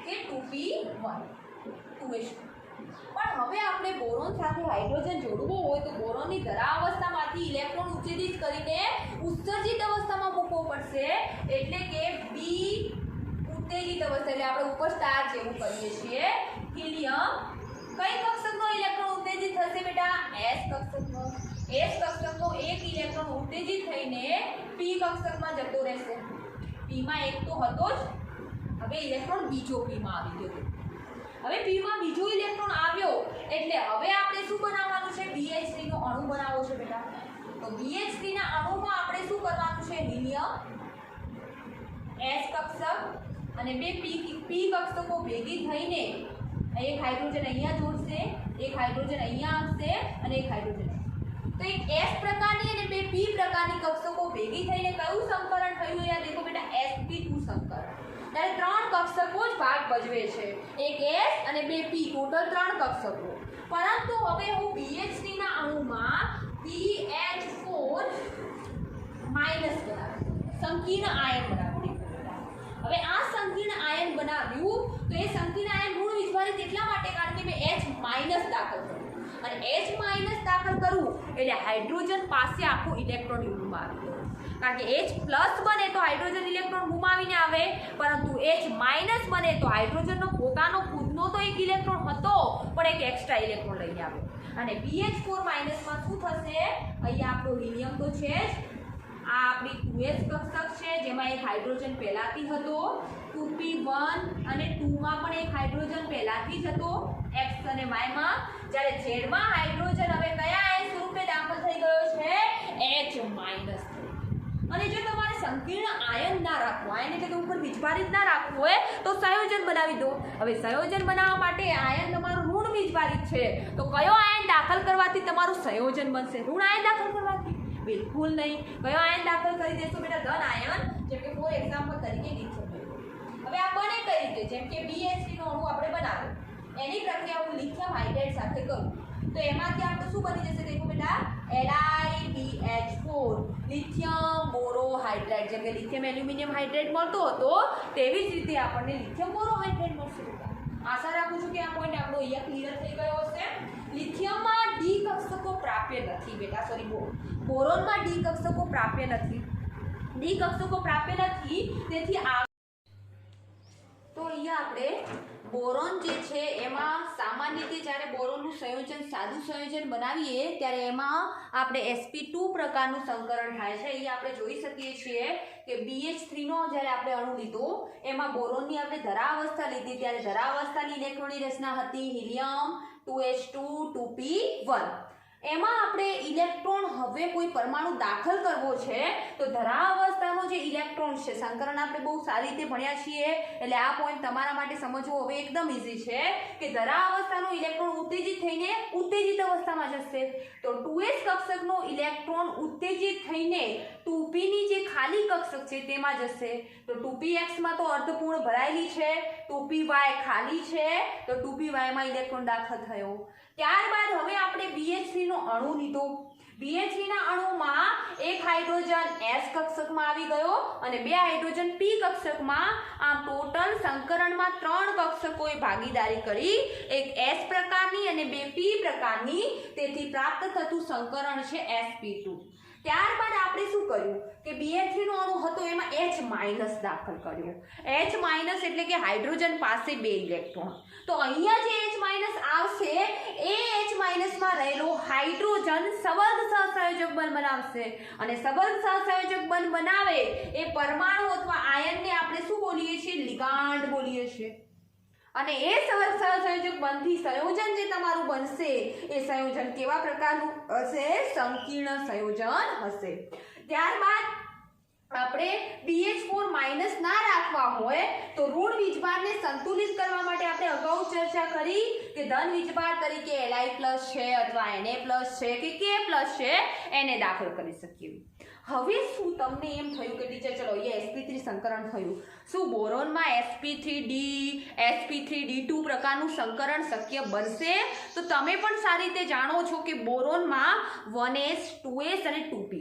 કે 2p1 2s2. પણ હવે આપણે બોરોન સાથે હાઇડ્રોજન જોડવો હોય તો બોરોનની ધરા અવસ્થામાંથી ઇલેક્ટ્રોન ઉત્સેજિત કરીને ઉત્સર્જિત અવસ્થામાં મૂકવો પડશે. એટલે કે બી ઉત્તેજિત અવસ્થા, એટલે આપણે ઉપર સ્ટાર જેવું કરીએ છીએ. હિલિયમ કઈ કક્ષકનો ઇલેક્ટ્રોન ઉત્તેજિત થશે બેટા? S કક્ષકનો. S કક્ષકનો એક ઇલેક્ટ્રોન ઉત્તેજિત થઈને P કક્ષકમાં જતો રહેશે. P માં એક તો હતો જ, હવે ઇલેક્ટ્રોન બીજો P માં આવી ગયો. હવે P માં બીજો ઇલેક્ટ્રોન આવ્યો એટલે હવે આપણે શું બનાવવાનું છે? BH3 નો અણુ બનાવવો છે બેટા. તો BH3 ના અણુમાં આપણે શું કરવાનું છે? હિલિયમ S કક્ષક અને બે P કક્ષકો ભેગી થઈને એક હાઇડ્રોજન અહીંયા જોડશે, એક હાઇડ્રોજન અહીંયા આવશે અને એક હાઇડ્રોજન. તો એક S પ્રકારની અને બે P પ્રકારની કક્ષકો ભેગી થઈને કયું સંકરણ થયું? અહીંયા દેખો બેટા, sp2 સંકરણ. ત્યારે ત્રણ કક્ષકો જ ભાગ ભજવે છે, એક S અને બે P, ટોટલ ત્રણ કક્ષકો. પરંતુ હવે હું BH3 ના અણુમાં BH4 માઈનસ બનાવું, સંકીર્ણ આયન બનાવું. હવે આ સંકીર્ણ આયન બનાવ્યું તો એ સંકીર્ણ આયન ઋણ વીજભારિત એટલા માટે કારણ કે મેં H- દાખલ કર્યું, અને H- દાખલ કરું એટલે હાઇડ્રોજન પાસે આખું ઇલેક્ટ્રોન યુનિટમાં આવી ગયું. કારણ કે H+ બને તો હાઇડ્રોજન ઇલેક્ટ્રોન ગુમાવીને આવે, પરંતુ H- બને તો હાઇડ્રોજનનો પોતાનો ખુદનો તો એક ઇલેક્ટ્રોન હતો પણ એક એક્સ્ટ્રા ઇલેક્ટ્રોન લઈને આવ્યો. અને BH4- માં શું થશે? અહીંયા આપણો હિલિયમ તો છે જ, આ આપણી 2s કક્ષક છે જેમાં એક હાઇડ્રોજન પહેલાથી હતો, 2p1 અને 2 માં પણ એક હાઇડ્રોજન પહેલાથી જ હતો x અને y માં. જ્યારે z માં હાઇડ્રોજન હવે કયા આયન સ્વરૂપે દાખલ થઈ ગયો છે? H- અને જો તમારે સંકીર્ણ આયન ના રાખવું, આયન એટલે કે ઉપર વીજભારિત ના રાખવું હોય તો સંયોજન બનાવી દો. હવે સંયોજન બનાવવા માટે આયન તમારું ઋણ વીજભારિત છે, તો કયો આયન દાખલ કરવાથી તમારું સંયોજન બનશે? ઋણ આયન દાખલ કરવાથી? બિલકુલ નહીં. કયો આયન દાખલ કરી દેશો બેટા? ધન આયન. જેમ કે ફોર એક્ઝામ્પલ તરીકે લિથિયમ. હવે આ બને કઈ રીતે? જેમ કે BH3 નો અણુ આપણે બનાવ્યો, એની પ્રક્રિયા હું લિથિયમ હાઇડ્રાઇડ સાથે કરું તો એમાંથી આપણે શું બની જશે? દેખો બેટા, LiBH4 લિથિયમ બોરોહાઇડ્રાઇડ. જેમ કે લિથિયમ એલ્યુમિનિયમ હાઇડ્રાઇડ મળતો હતો તેવી જ રીતે આપણને લિથિયમ બોરોહાઇડ્રાઇડ મળશે બેટા. આશા રાખું છું કે આ પોઈન્ટ આપણો અહીંયા ક્લિયર થઈ ગયો હશે. લિથિયમમાં ડી કક્ષકો પ્રાપ્ય નથી બેટા, સોરી બોરોનમાં ડી કક્ષકો પ્રાપ્ય નથી. ડી કક્ષકો પ્રાપ્ય નથી, તેથી તો અહીંયા આપણે બોરોન જે છે એમાં સામાન્ય રીતે જ્યારે બોરોનનું સંયોજન સાદું સંયોજન બનાવીએ ત્યારે એમાં આપણે sp2 પ્રકારનું સંકરણ થાય છે. અહીંયા આપણે જોઈ શકીએ છીએ કે BH3 નો જ્યારે આપણે અણુ લીધો એમાં બોરોનની આપણે ધરાવસ્થા લીધી, ત્યારે ધરાવસ્થાની ઇલેક્ટ્રોનની રચના હતી હિલિયમ 2s2 2p1. એમાં આપણે ઇલેક્ટ્રોન હવે કોઈ પરમાણુ દાખલ કરવો છે તો ધરાવસ્થાનો જે ઇલેક્ટ્રોન છે, સંકરણ આપણે બહુ સારી રીતે ભણ્યા છીએ એટલે આ પોઈન્ટ તમારા માટે સમજવો હવે એકદમ ઈઝી છે કે ધરાવસ્થાનો ઇલેક્ટ્રોન ઉત્તેજિત થઈને ઉત્તેજિત અવસ્થામાં જશે. તો 2s કક્ષકનો ઇલેક્ટ્રોન ઉત્તેજિત થઈને 2p ની જે ખાલી કક્ષક છે તેમાં જશે. તો 2px માં તો અર્ધપૂર્ણ ભરાયેલી છે, 2py ખાલી છે, તો 2py માં ઇલેક્ટ્રોન દાખલ થયો. ત્યારબાદ હવે આપણે BH3 નો અણુ લીધો. BH3 ના અણુમાં એક હાઇડ્રોજન S કક્ષકમાં આવી ગયો અને બે હાઇડ્રોજન P કક્ષકમાં. આમ ટોટલ સંકરણમાં 3 કક્ષકોએ ભાગીદારી કરી, એક S પ્રકારની અને 2 P પ્રકારની, તેથી પ્રાપ્ત થતું સંકરણ છે sp2. ત્યારબાદ આપણે શું કર્યું કે BH3 નો અણુ હતો એમાં H- દાખલ કર્યો. H- એટલે કે હાઇડ્રોજન પાસે 2 ઇલેક્ટ્રોન. તો અહીંયા જે H- આવશે એ H- માં રહેલો હાઇડ્રોજન સવર્ગ સહસંયોજક બંધ બનાવશે, અને સવર્ગ સહસંયોજક બંધ બનાવે એ પરમાણુ અથવા આયનને આપણે શું બોલીએ છીએ? લિગાન્ડ બોલીએ છીએ. અને એ સવર્ગ સહસંયોજક બંધથી સંયોજન જે તમારું બનશે એ સંયોજન કેવા પ્રકારનું હશે? સંકીર્ણ સંયોજન હશે. ત્યારબાદ આપણે BH4- ના રાખવા હોય તો ઋણ વીજભારને સંતુલિત કરવા માટે આપણે અગાઉ ચર્ચા કરી કે ધન વીજભાર તરીકે Li+ છે અથવા Na+ છે કે K+ છે એને દાખલ કરી શકીએ. હવે શું તમને એમ થયું કે ટીચર ચલો અહીંયા sp3 સંકરણ થયું, શું બોરોનમાં sp3d sp3d2 પ્રકારનું સંકરણ શક્ય બનશે? તો તમે પણ સારી રીતે જાણો છો કે બોરોનમાં 1s 2s અને 2p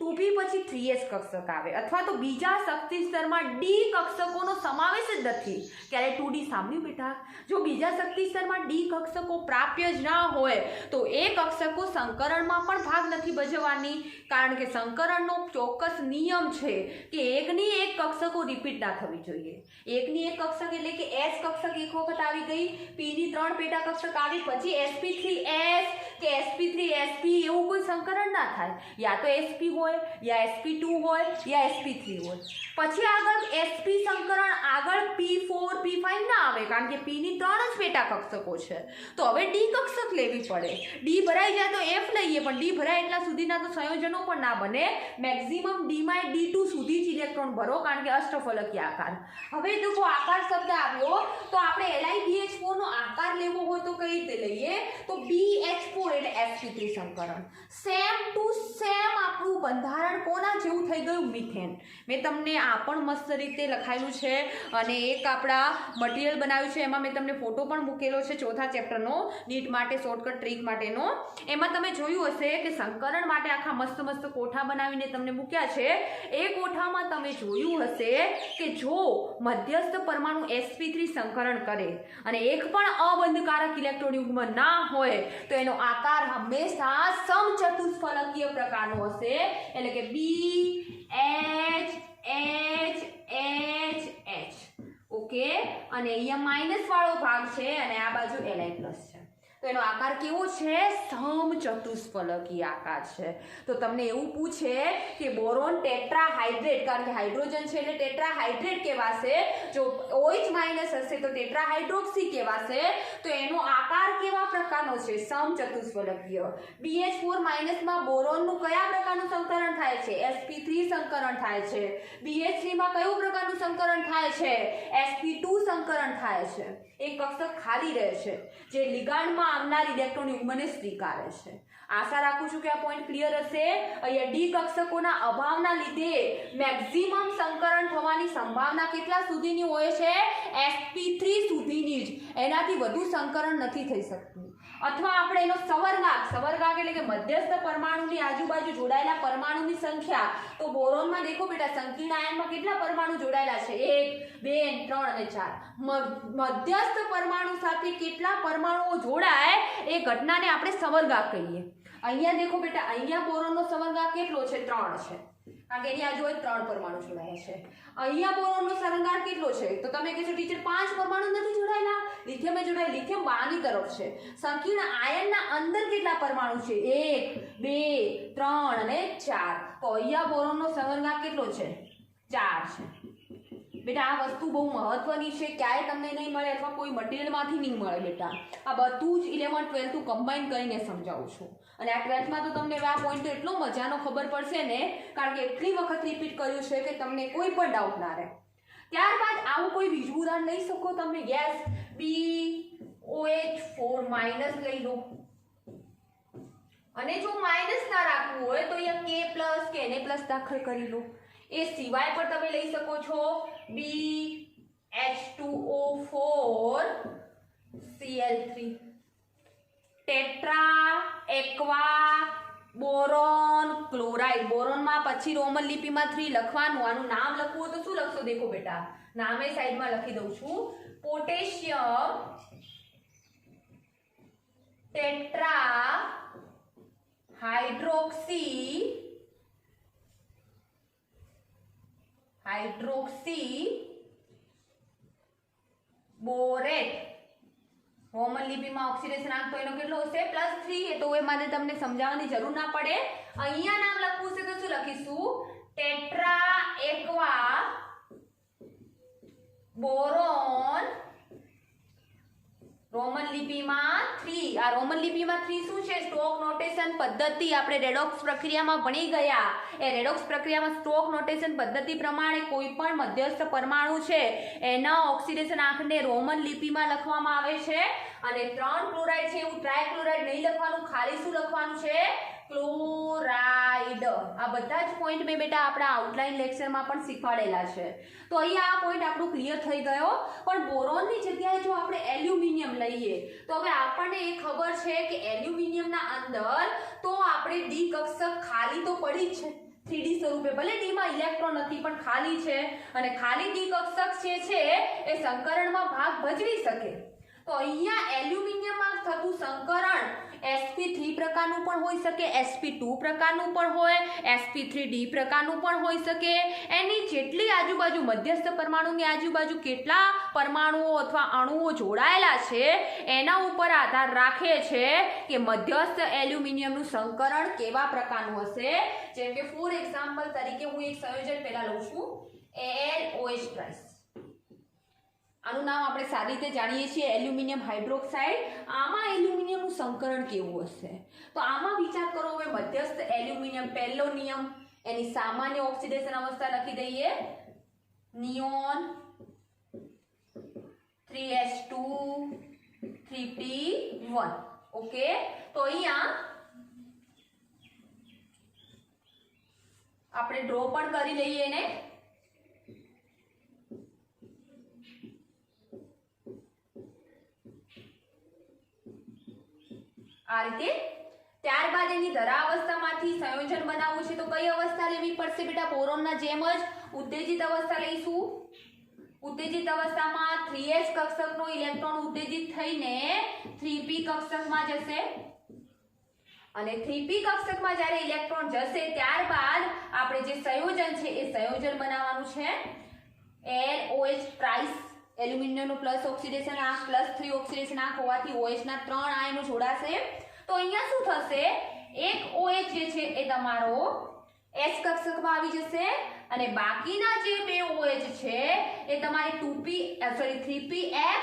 2p પછી 3s કક્ષક આવે, અથવા તો બીજા શક્તિ સ્તરમાં d કક્ષકોનો સમાવેશ જ નથી. ક્યારે 2d સાંભળ્યું બેટા? જો બીજા શક્તિ સ્તરમાં d કક્ષકો પ્રાપ્ય જ ના હોય તો એ કક્ષકો સંકરણમાં પણ ભાગ નથી ભજવવાની, કારણ કે સંકરણનો ચોક્કસ નિયમ છે કે એકની એક કક્ષકો રિપીટ ના થવી જોઈએ. એકની એક કક્ષક એટલે કે S કક્ષક એક વખત આવી ગઈ, P ની 3 પેટા કક્ષક આવી, પછી sp3s કે sp3sp એવું કોઈ સંકરણ ના થાય. યા તો sp હોય, યા sp2 હોય, યા sp3 હોય. પછી આગળ sp સંકરણ આગળ p4 p5 ના આવે, કારણ કે P ની 3 જ પેટા કક્ષકો છે. તો હવે D કક્ષક લેવી પડે. D ભરાઈ જાય તો F લઈએ, પણ D ભરાય એટલા સુધીના તો સંયોજનો પણ ના બને. મેક્સિમમ D માં D2 સુધી જ ઇલેક્ટ્રોન ભરો, કારણ કે અષ્ટફલકીય આકાર. હવે જો આકાર શબ્દ આવ્યો તો આપણે LiBH4 નો આકાર લેવો હોય તો કઈ રીતે લઈએ? તો BH4 એટલે sp3 સંકરણ. સેમ ટુ સેમ આપણું બંધારણ કોના જેવું થઈ ગયું? મિથેન. મેં તમને આ પણ મસ્ત રીતે લખાયેલું છે, અને એક આપણા મટીરિયલ બનાવ્યું છે, એમાં મેં તમને ફોટો પણ મૂકેલો છે 4થા ચેપ્ટરનો, નીટ માટે શોર્ટકટ ટ્રીક માટેનો. એમાં તમે જોયું હશે કે સંકરણ માટે આખા મસ્ત મસ્ત કોઠા બનાવીને તમને મૂક્યા છે. એ કોઠામાં તમે જોયું હશે કે જો મધ્યસ્થ પરમાણુ sp3 સંકરણ કરે અને એક પણ અબંધકારક ઇલેક્ટ્રોન યુગ્મ ના હોય તો એનો આકાર હંમેશા સમચતુષ્ફલકીય પ્રકારનો હશે, એટલે કે B H H H H. Okay, અને અહીંયા માઇનસ વાળો ભાગ છે અને આ બાજુ Li+ છે. તો એનો આકાર કેવો છે? સમચતુષ્ફલકીય આકાર છે. તો તમને એવું પૂછે કે બોરોન ટેટ્રાહાઇડ્રેટ, કારણ કે હાઇડ્રોજન છે એટલે ટેટ્રાહાઇડ્રેટ કહેવાશે, જો OH- હશે તો ટેટ્રાહાઇડ્રોક્સી કહેવાશે. તો એનો આકાર કેવા પ્રકારનો છે? સમચતુષ્ફલકીય. BH4- માં બોરોનનું કયા પ્રકારનું સંકરણ થાય છે? sp3 સંકરણ થાય છે. BH3 માં કયું પ્રકારનું સંકરણ થાય છે? sp2 સંકરણ થાય છે. એક કક્ષક ખાલી રહે છે જે લિગાન્ડમાં આવનાર ઇલેક્ટ્રોન યુગ્મને સ્વીકારે છે. આશા રાખું છું કે આ પોઈન્ટ ક્લિયર હશે. અહીંયા ડી કક્ષકોના અભાવના લીધે મેક્સિમમ સંકરણ થવાની સંભાવના કેટલા સુધીની હોય છે? sp3 સુધીની જ, એનાથી વધુ સંકરણ નથી થઈ શકતું. અથવા આપણે એનો સવર્ગાંક એટલે કે મધ્યસ્થ પરમાણુની આજુબાજુ જોડાયેલા પરમાણુની સંખ્યા, તો બોરોનમાં દેખો બેટા સંકીર્ણ આયનમાં કેટલા પરમાણુ જોડાયેલા છે? 1 2 3 અને 4. મધ્યસ્થ પરમાણુ સાથે કેટલા પરમાણુઓ જોડાય એ ઘટનાને આપણે સવર્ગાંક કહીએ. અહીંયા દેખો બેટા, અહીંયા બોરોનનો સવર્ગાંક કેટલો છે? 3 છે, કારણ કે એની આજુબાજુ 3 પરમાણુ જોડાયા છે. અહીંયા બોરોનનો સવર્ગાંક કેટલો છે? તો તમે કહેશો ટીચર 5 પરમાણુ નથી જોડાયેલા. લિથિયમ જોડાય, લિથિયમ બહારની તરફ છે. સંકીર્ણ આયનના અંદર કેટલા પરમાણુ છે? 1 2 3 અને 4. તો અહીંયા બોરોનનો સવર્ગાંક કેટલો છે? 4 છે. બેટા આ વસ્તુ બહુ મહત્વની છે, ક્યાંય તમને નહીં મળે અથવા કોઈ મટીરિયલમાંથી નહીં મળે બેટા. આ બધું જ 11 12 કમ્બાઈન કરીને સમજાવું છું. અને આ 12થમાં તો તમને આ પોઈન્ટ એટલો મજાનો ખબર પડશે ને, કારણ કે એટલી વખત રિપીટ કર્યું છે કે તમને કોઈ પણ ડાઉટ ના રહે. ત્યારબાદ આવું કોઈ બીજું ઉદાહરણ લઈ શકો તમે? યસ, BOH4- લઈ લો. અને જો માઇનસ ના રાખવું હોય તો અહીંયા K+ કે Na+ દાખલ કરી લો. એ સિવાય પણ તમે લઈ શકો છો BH2O4 Cl3, tetra, aqua, boron chloride, બોરોનમાં પછી રોમન લિપિમાં 3 લખવાનું, આનું નામ લખવું હોય તો શું લખશો? દેખો બેટા, નામે સાઈડમાં લખી દઉં છું, potassium tetra hydroxy borate, Roman લિપિમાં ઓક્સિડેશન આંક તો એનો કેટલો હશે? +3. તો એ મારે તમને સમજાવવાની જરૂર ના પડે. અહીંયા નામ લખવું છે તો શું લખીશું? ટેટ્રા એક્વા બોરોન, રોમન લિપિમાં 3. આ રોમન લિપિમાં 3 શું છે? સ્ટોક નોટેશન પદ્ધતિ આપણે રેડોક્સ પ્રક્રિયામાં ભણી ગયા. એ રેડોક્સ પ્રક્રિયામાં સ્ટોક નોટેશન પદ્ધતિ પ્રમાણે કોઈ પણ મધ્યસ્થ પરમાણુ છે એના ઓક્સિડેશન આંકને રોમન લિપિમાં લખવામાં આવે છે. અને 3 ક્લોરાઇડ છે એવું ટ્રાયક્લોરાઇડ નહીં લખવાનું, ખાલી શું લખવાનું છે? ક્લોરાઇડ. આ બધા જ પોઈન્ટ મેં બેટા આપણા આઉટલાઈન લેક્ચરમાં પણ શીખવાડેલા છે. તો અહીંયા આ પોઈન્ટ આપણું ક્લિયર થઈ ગયો. પણ બોરોનની જગ્યાએ જો આપણે એલ્યુમિનિયમ લઈએ તો હવે આપણને એ ખબર છે કે એલ્યુમિનિયમના અંદર તો આપણે ડી કક્ષક ખાલી તો પડી જ છે 3D સ્વરૂપે, ભલે ડીમાં ઇલેક્ટ્રોન નથી પણ ખાલી છે, અને ખાલી ડી કક્ષક જે છે એ સંકરણમાં ભાગ ભજવી શકે. તો અહીંયા એલ્યુમિનિયમમાં થતું સંકરણ sp3 પ્રકારનું પણ હોઈ શકે, sp2 પ્રકારનું પણ હોય, sp3d પ્રકારનું પણ હોઈ શકે. એની જેટલી આજુબાજુ મધ્યસ્થ પરમાણુની આજુબાજુ કેટલા પરમાણુઓ અથવા અણુઓ જોડાયેલા છે એના ઉપર આધાર રાખે છે કે મધ્યસ્થ એલ્યુમિનિયમનું સંકરણ કેવા પ્રકારનું હશે. જેમ કે ફોર એક્ઝામ્પલ તરીકે હું એક સંયોજન પહેલા લઉં છું, AlOH. આનું નામ આપણે સારી રીતે જાણીએ છીએ, એલ્યુમિનિયમ હાઇડ્રોક્સાઇડ. આમાં એલ્યુમિનિયમનું સંકરણ કેવું હશે? તો આમાં વિચાર કરો, હવે મધ્યસ્થ એલ્યુમિનિયમ, પહેલો નિયમ, એની સામાન્ય ઓક્સિડેશન અવસ્થા લખી દઈએ, નિયોન 3s2 3p1. ઓકે, તો અહીંયા આપણે ડ્રો પણ કરી લઈએ એને. આ રીતે. ત્યારબાદ એની ધરા અવસ્થામાંથી સંયોજન બનાવવું છે તો કઈ અવસ્થા લેવી પડશે બેટા? બોરોનના જેમ જ ઉત્તેજિત અવસ્થા લઈશું. ઉત્તેજિત અવસ્થામાં 3s કક્ષકનો ઇલેક્ટ્રોન ઉત્તેજિત થઈને 3p કક્ષકમાં જશે, અને 3p કક્ષકમાં જ્યારે ઇલેક્ટ્રોન જશે ત્યારબાદ આપણે જે સંયોજન છે એ સંયોજન બનાવવાનું છે. LOH ટ્રાઇસ, એલ્યુમિનિયમનું પ્લસ ઓક્સિડેશન આંક +3 ઓક્સિડેશન આંક હોવાથી OH ના 3 આયનો જોડાશે. તો અહીંયા શું થશે? એક OH જે છે એ તમારો S કક્ષકમાં આવી જશે, અને બાકીના જે બે OH છે એ તમારી 3px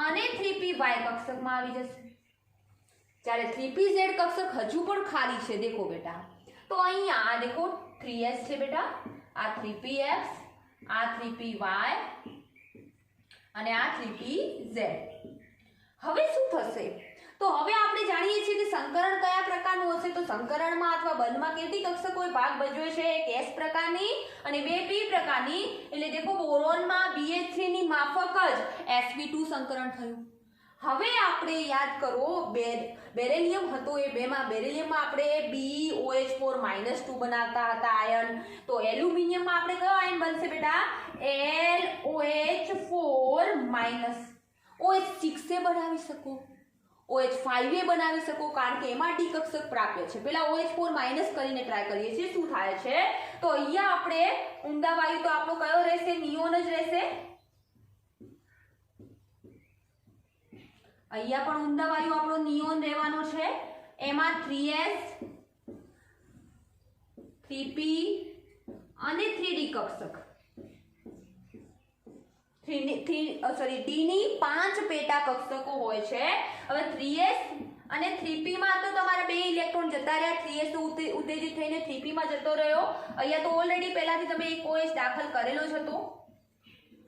અને 3py કક્ષકમાં આવી જશે. જ્યારે 3pz કક્ષક હજુ પણ ખાલી છે. દેખો બેટા, તો અહીંયા આ દેખો 3s છે બેટા, આ 3px, આ 3py અને આ 3pz. હવે શું થશે? તો હવે આપણે જાણીએ છીએ કે સંકરણ કયા પ્રકારનું હશે. તો સંકરણમાં અથવા બંધમાં કેટલી કક્ષકોએ ભાગ ભજવે છે? એક S પ્રકારની અને બે P પ્રકારની. એટલે દેખો બોરોનમાં BH3 ની માફક જ sp2 સંકરણ થયું. હવે આપણે યાદ કરો, બેરિલિયમ હતો, એ બેમાં બેરિલિયમમાં આપણે BOH4 -2 બનાવતા હતા આયન. તો એલ્યુમિનિયમમાં આપણે કયો આયન બનશે બેટા? LOH4 OH6 એ બનાવી શકો, OH5 એ બનાવી શકો, કારણ કે એમાં ડી કક્ષક પ્રાપ્ય છે. પેલા OH4 કરીને ટ્રાય કરીએ છીએ, શું થાય છે? તો અહીંયા આપણે ઊંડા વાયુ તો આપણો કયો રહેશે? નિયોન જ રહેશે. અહીંયા પણ ઊંડા વાયુ આપણો નિયોન રહેવાનો છે. એમાં 3s 3p અને 3d કક્ષક, D ની 5 પેટા કક્ષકો હોય છે. હવે 3s અને 3p માં તો તમારા બે ઇલેક્ટ્રોન જતા રહ્યા. 3s તો ઉત્તેજિત થઈને 3p માં જતો રહ્યો. અહીંયા તો ઓલરેડી પહેલાથી તમે એક OH દાખલ કરેલો જ હતો.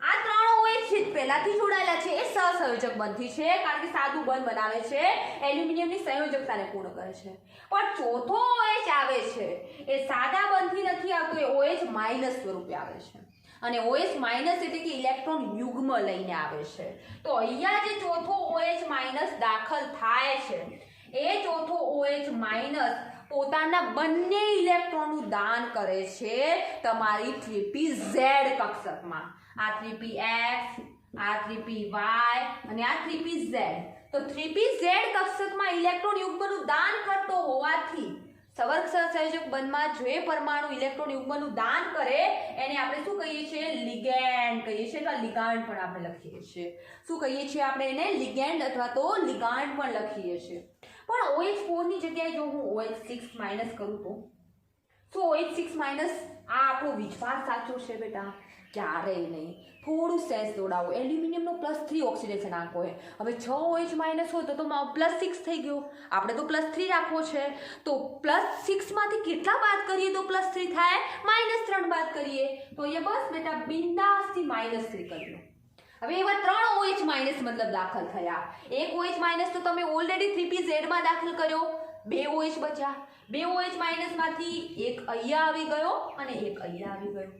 આ 3 OH પહેલાથી જોડાયેલા છે, એ સહસંયોજક બંધી છે, કારણ કે સાદું બંધ બનાવે છે, એલ્યુમિનિયમની સંયોજકતાને પૂર્ણ કરે છે. પણ ચોથો OH આવે છે એ સાદા બંધથી નથી આવતો, એ OH- સ્વરૂપે આવે છે. અને OH- એટલે કે ઇલેક્ટ્રોન યુગ્મ લઈને આવે છે. તો અહીંયા જે ચોથો OH- દાખલ થાય છે એ ચોથો OH- પોતાના બંને ઇલેક્ટ્રોનનું દાન કરે છે તમારી 3p z કક્ષકમાં. આ 3px, આ 3py અને આ 3pz. તો 3pz કક્ષકમાં ઇલેક્ટ્રોન યુગ્મનું દાન કરતો હોવાથી સવર્ગ સહસંયોજક બંધમાં જે પરમાણુ ઇલેક્ટ્રોન યુગ્મનું દાન કરે એને આપણે શું કહીએ છીએ? લિગેન્ડ કહીએ છીએ, અથવા લિગાન્ડ પણ આપણે લખીએ છીએ. શું કહીએ છીએ આપણે એને? લિગેન્ડ અથવા તો લિગાન્ડ પણ લખીએ છીએ. પણ OH4 ની જગ્યાએ જો હું OH6 માઇનસ કરું તો શું OH6 માઇનસ આ આપણો વિજભાર સાચો છે બેટા? ક્યારેય નહીં. થોડું સેન્સ દોડાવો. એલ્યુમિનિયમનો +3 ઓક્સિડેશન આંક હોય. હવે 6OH માઇનસ હોય તો +6 થઈ ગયો. આપણે તો +3 રાખવો છે. તો +6 માંથી કેટલા બાદ કરીએ તો +3 થાય? -3 બાદ કરીએ તો અહીંયા બસ બેટા બિંદાસથી -3 કરી લો. હવે એવા 3 OH માઇનસ મતલબ દાખલ થયા. એક OH માઇનસ તો તમે ઓલરેડી 3pz માં દાખલ કર્યો, 2 OH બચ્યા. 2 OH માઇનસ માંથી એક અહીંયા આવી ગયો અને એક અહીંયા આવી ગયો.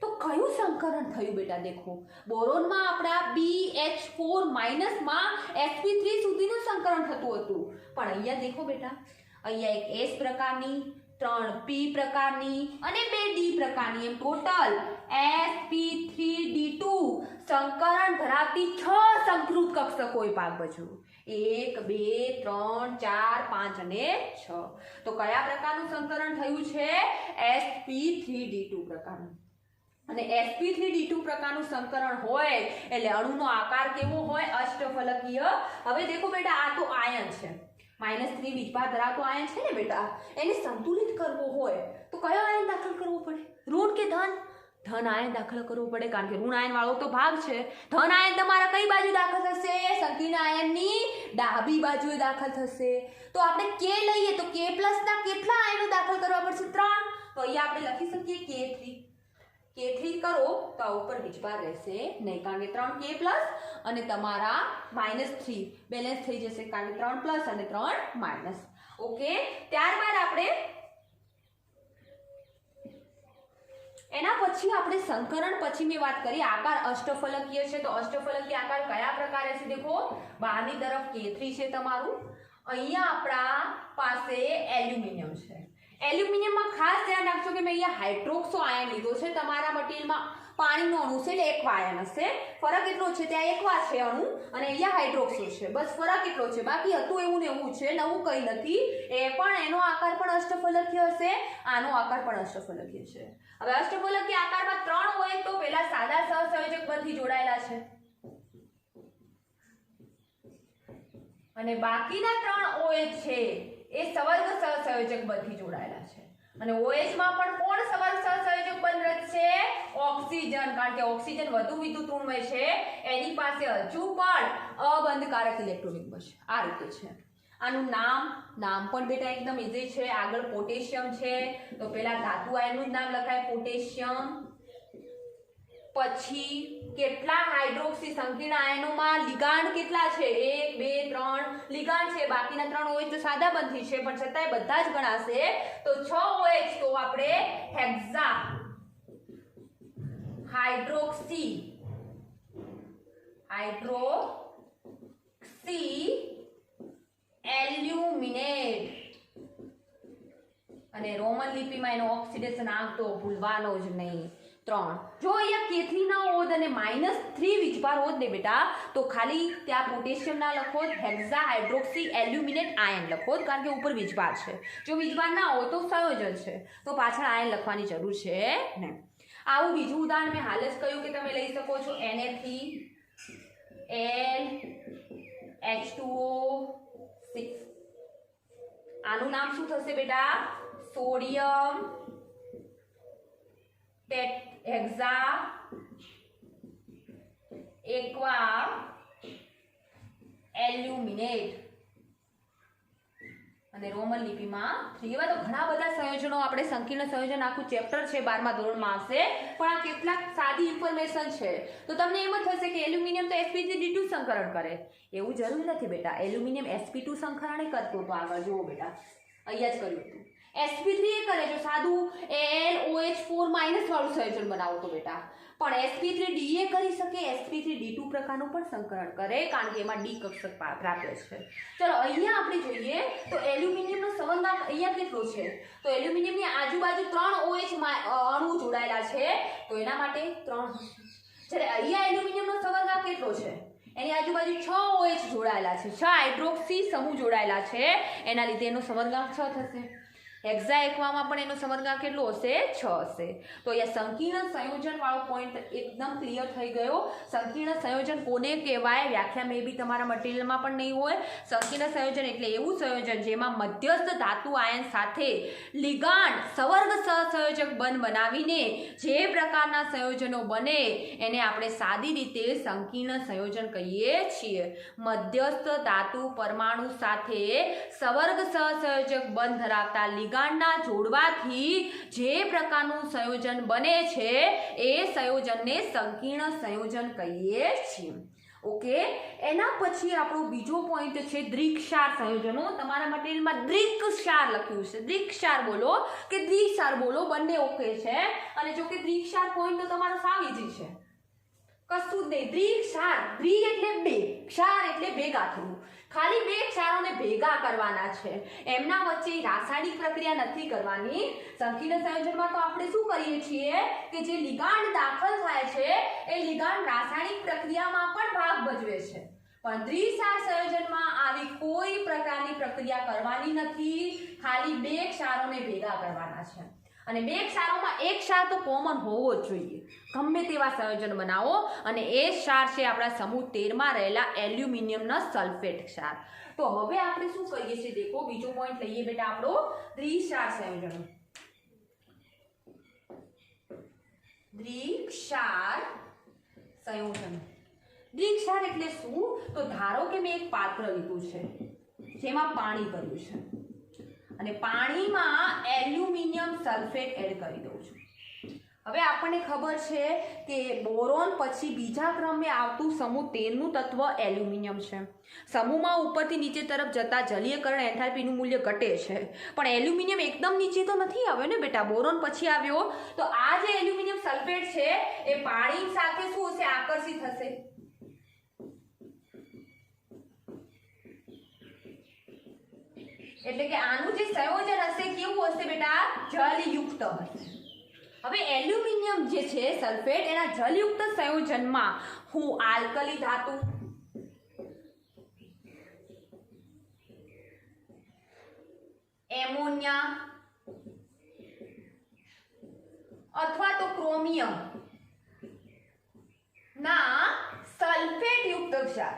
તો કયું સંકરણ થયું બેટા? દેખો, બોરોનમાં આપણા BH4 માઇનસમાં sp3 સુધીનું સંકરણ થતું હતું. પણ અહીંયા દેખો બેટા, અહીંયા એક S પ્રકારની, 3 P પ્રકારની અને 2 D પ્રકારની, એમ ટોટલ sp3d2 સંકરણ ધરાવતી 6 સંકૃત કક્ષકોએ ભાગ ભજવ્યો. 1 2 3 4 5 અને 6. તો કયા પ્રકારનું સંકરણ થયું છે? sp3d2 પ્રકારનું. અને sp3d2 પ્રકારનું સંકરણ હોય એટલે અણુનો આકાર કેવો હોય? અષ્ટફલકીય. હવે દેખો બેટા, આ તો આયન છે, -3 વીજભાર ધરાવતો આયન છે ને બેટા. એને સંતુલિત કરવો હોય તો કયો આયન દાખલ કરવો પડે? ઋણ કે ધન? ધન આયન દાખલ કરવું પડે, કારણ કે ઋણ આયન વાળો તો ભાગ છે. ધન આયન તમારા કઈ બાજુ દાખલ થશે? સંકીર્ણ આયનની ડાબી બાજુએ દાખલ થશે. તો આપણે k લઈએ તો k+ ના કેટલા આયનો દાખલ કરવા પડશે? 3. તો અહીંયા આપણે લખી શકીએ k3. k3 કરો તો આ ઉપર વીજભાર રહેશે નહીં, કારણ કે 3k+ અને તમારા -3 બેલેન્સ થઈ જશે, કારણ કે 3+ અને 3 - ઓકે. ત્યારબાદ આપણે એના પછી આપણે સંકરણ પછી મેં વાત કરી આકાર અષ્ટફલકીય છે. તો અષ્ટફલકીય આકાર કયા પ્રકારે છે? દેખો, બહારની તરફ k3 છે તમારું, અહીંયા આપણા પાસે એલ્યુમિનિયમ છે. એલ્યુમિનિયમમાં ખાસ ધ્યાન રાખજો કે મેં અહીંયા હાઇડ્રોક્સો આયન લીધો છે. તમારા મટીરિયલમાં પાણીનો અણુ છે એટલે એકવા આયન હશે. ફરક એટલો છે, ત્યાં એકવા છે અણુ અને અહીંયા હાઇડ્રોક્સો છે, બસ ફરક એટલો છે. બાકી હતું એવું ને એવું છે, નવું કંઈ નથી. એ પણ એનો આકાર પણ અષ્ટફલકીય હશે, આનો આકાર પણ અષ્ટફલકીય છે. હવે અષ્ટફલકીય આકારમાં 3 હોય તો પેલા સાદા સહસંયોજક બંધથી જોડાયેલા છે અને બાકીના 3 OH છે એ સવર્ગ સહસંયોજક બંધથી જોડાયેલા છે. અને OH માં પણ કોણ સવર્ગ સહસંયોજક બંધ રચશે? ઓક્સિજન, કારણ કે ઓક્સિજન વધુ વિદ્યુત ઋણમય છે, એની પાસે હજુ પણ અબંધકારક ઇલેક્ટ્રોન યુગ્મ છે. આ રીતે છે. આનું નામ પણ બેટા એકદમ ઈઝી છે. આગળ પોટેશિયમ છે તો પેલા ધાતુ આયનનું જ નામ લખાય પોટેશિયમ. પછી કેટલા હાઇડ્રોક્સી સંકીર્ણ આયનોમાં લિગાન્ડ કેટલા છે? 1 2 3 લિગાન્ડ છે, બાકીના 3 OH તો સાદા બંધી છે પણ છતાંય બધા જ ગણાશે. તો 6 OH તો આપણે હેક્ઝા હાઇડ્રોક્સી એલ્યુમિનેટ અને રોમન લિપિમાં એનો ઓક્સિડેશન આંક તો ભૂલવાનો જ નહીં, 3. જો અહીંયા k3 ના હોત અને -3 વીજભાર હોત ને બેટા તો ખાલી ત્યાં પોટેશિયમ ના લખો, હેક્ઝા હાઇડ્રોક્સી એલ્યુમિનેટ આયન લખો, કારણ કે ઉપર વીજભાર છે. જો વીજભાર ના હોય તો સંયોજન છે, તો પાછળ આયન લખવાની જરૂર છે નહીં. આવું બીજું ઉદાહરણ મેં હાલ જ કહ્યું કે તમે લઈ શકો છો Na3H2O6. આનું નામ શું થશે બેટા? સોડિયમ હેક્ઝા એકવા એલ્યુમિનેટ અને રોમન લિપિમાં 3. એવા તો ઘણા બધા સંયોજનો આપણે સંકીર્ણ સંયોજન આખું ચેપ્ટર છે 12મા ધોરણમાં આવશે, પણ આ કેટલાક સાદી ઇન્ફોર્મેશન છે. તો તમને એમ જ થશે કે એલ્યુમિનિયમ તો sp3d2 સંકરણ કરે, એવું જરૂર નથી બેટા. એલ્યુમિનિયમ sp2 સંકરણ કરતો તો આગળ જુઓ બેટા, અહીંયા જ કર્યું હતું. sp3 એ કરે જો સાદું AlOH4- વાળું સંયોજન બનાવો તો બેટા, પણ sp3da કરી શકે, sp3d2 પ્રકારનું પણ સંકરણ કરે, કારણ કે એમાં ડી કક્ષક પ્રાપ્ય છે. ચલો અહીંયા આપણે જોઈએ તો એલ્યુમિનિયમનો સંબંધાંક અહીંયા કેટલો છે? તો એલ્યુમિનિયમની આજુબાજુ 3 OH અણુ જોડાયેલા છે, તો એના માટે 3 હશે. જ્યારે અહીંયા એલ્યુમિનિયમનો સંબંધાંક કેટલો છે? એની આજુબાજુ 6 OH જોડાયેલા છે, 6 હાઇડ્રોક્સી સમૂહ જોડાયેલા છે, એના લીધે એનો સંબંધાંક 6 થશે. હેક્ઝાએક્વામાં પણ એનો સંબંધાંક કેટલો હશે? 6 હશે. તો અહીંયા સંકીર્ણ સંયોજન વાળો પોઈન્ટ એકદમ ક્લિયર થઈ ગયો. સંકીર્ણ સંયોજન કોને કહેવાય? વ્યાખ્યા મે બી તમારા મટીરિયલમાં પણ નહીં હોય. સંકીર્ણ સંયોજન એટલે એવું સંયોજન જેમાં મધ્યસ્થ ધાતુ આયન સાથે લિગાન્ડ સવર્ગ સહસંયોજક બંધ બનાવીને જે પ્રકારના સંયોજનો બને એને આપણે સાદી રીતે સંકીર્ણ સંયોજન કહીએ છીએ. મધ્યસ્થ ધાતુ પરમાણુ સાથે સવર્ગ સહસંયોજક બંધ ધરાવતા લિગાન્ડના જોડવાથી જે પ્રકારનું સંયોજન બને છે એ સંયોજનને સંકીર્ણ સંયોજન કહીએ છીએ. ઓકે, એના પછી આપણો બીજો પોઈન્ટ છે દ્વિક્ષાર સંયોજનો. તમારા મટીરિયલમાં દ્વિક્ષાર લખ્યું છે, દ્વિક્ષાર બોલો કે દ્વિક્ષાર બોલો, બંને ઓકે છે. અને જો કે દ્વિક્ષાર પોઈન્ટ તો તમારો સાવ ઈઝી છે, કશું જ નહીં. દ્વિક્ષાર, દ્વિ એટલે બે, ક્ષાર એટલે ભેગા થવું. ખાલી બે ક્ષારોને ભેગા કરવાના છે, એમના વચ્ચે રાસાયણિક પ્રક્રિયા નથી કરવાની. સંકીર્ણ સંયોજનમાં તો આપણે શું કરીએ છીએ કે જે લિગાન્ડ દાખલ થાય છે એ લિગાન્ડ રાસાયણિક પ્રક્રિયામાં પણ ભાગ ભજવે છે, પણ દ્વિક્ષાર સંયોજનમાં આવી કોઈ પ્રકારની પ્રક્રિયા કરવાની નથી, ખાલી બે ક્ષારોને ભેગા કરવાના છે. અને બે ક્ષારોમાં એક ક્ષાર તો કોમન હોવો જ જોઈએ, ગમે તેવા સંયોજન બનાવો. અને એ ક્ષાર છે આપણા સમૂહ 13 માં રહેલા એલ્યુમિનિયમના સલ્ફેટ ક્ષાર. તો હવે આપણે શું કરીએ છીએ દેખો, બીજો પોઈન્ટ લઈએ બેટા આપણો દ્વિક્ષાર સંયોજનો. દ્વિક્ષાર સંયોજન. દ્વિક્ષાર એટલે શું? તો ધારો કે મેં એક પાત્ર લીધું છે જેમાં પાણી ભર્યું છે અને પાણીમાં એલ્યુમિનિયમ સલ્ફેટ એડ કરી દઉં છું. હવે આપણને ખબર છે કે બોરોન પછી બીજા ક્રમે આવતું સમૂહ 13 નું તત્વ એલ્યુમિનિયમ છે. સમૂહમાં ઉપરથી નીચે તરફ જતા જલીયકરણ એન્થાલ્પીનું મૂલ્ય ઘટે છે, પણ એલ્યુમિનિયમ એકદમ નીચે તો નથી આવ્યો ને બેટા, બોરોન પછી આવ્યો. તો આ જે એલ્યુમિનિયમ સલ્ફેટ છે એ પાણી સાથે શું હશે? આકર્ષિત હશે. એટલે કે આનું જે સંયોજન હશે કેવું હશે બેટા? જલયુક્ત હશે. હવે એલ્યુમિનિયમ જે છે સલ્ફેટ, એના જલયુક્ત સંયોજનમાં હું આલ્કલી ધાતુ, એમોનિયા અથવા તો ક્રોમિયમ ના સલ્ફેટ યુક્ત ક્ષાર,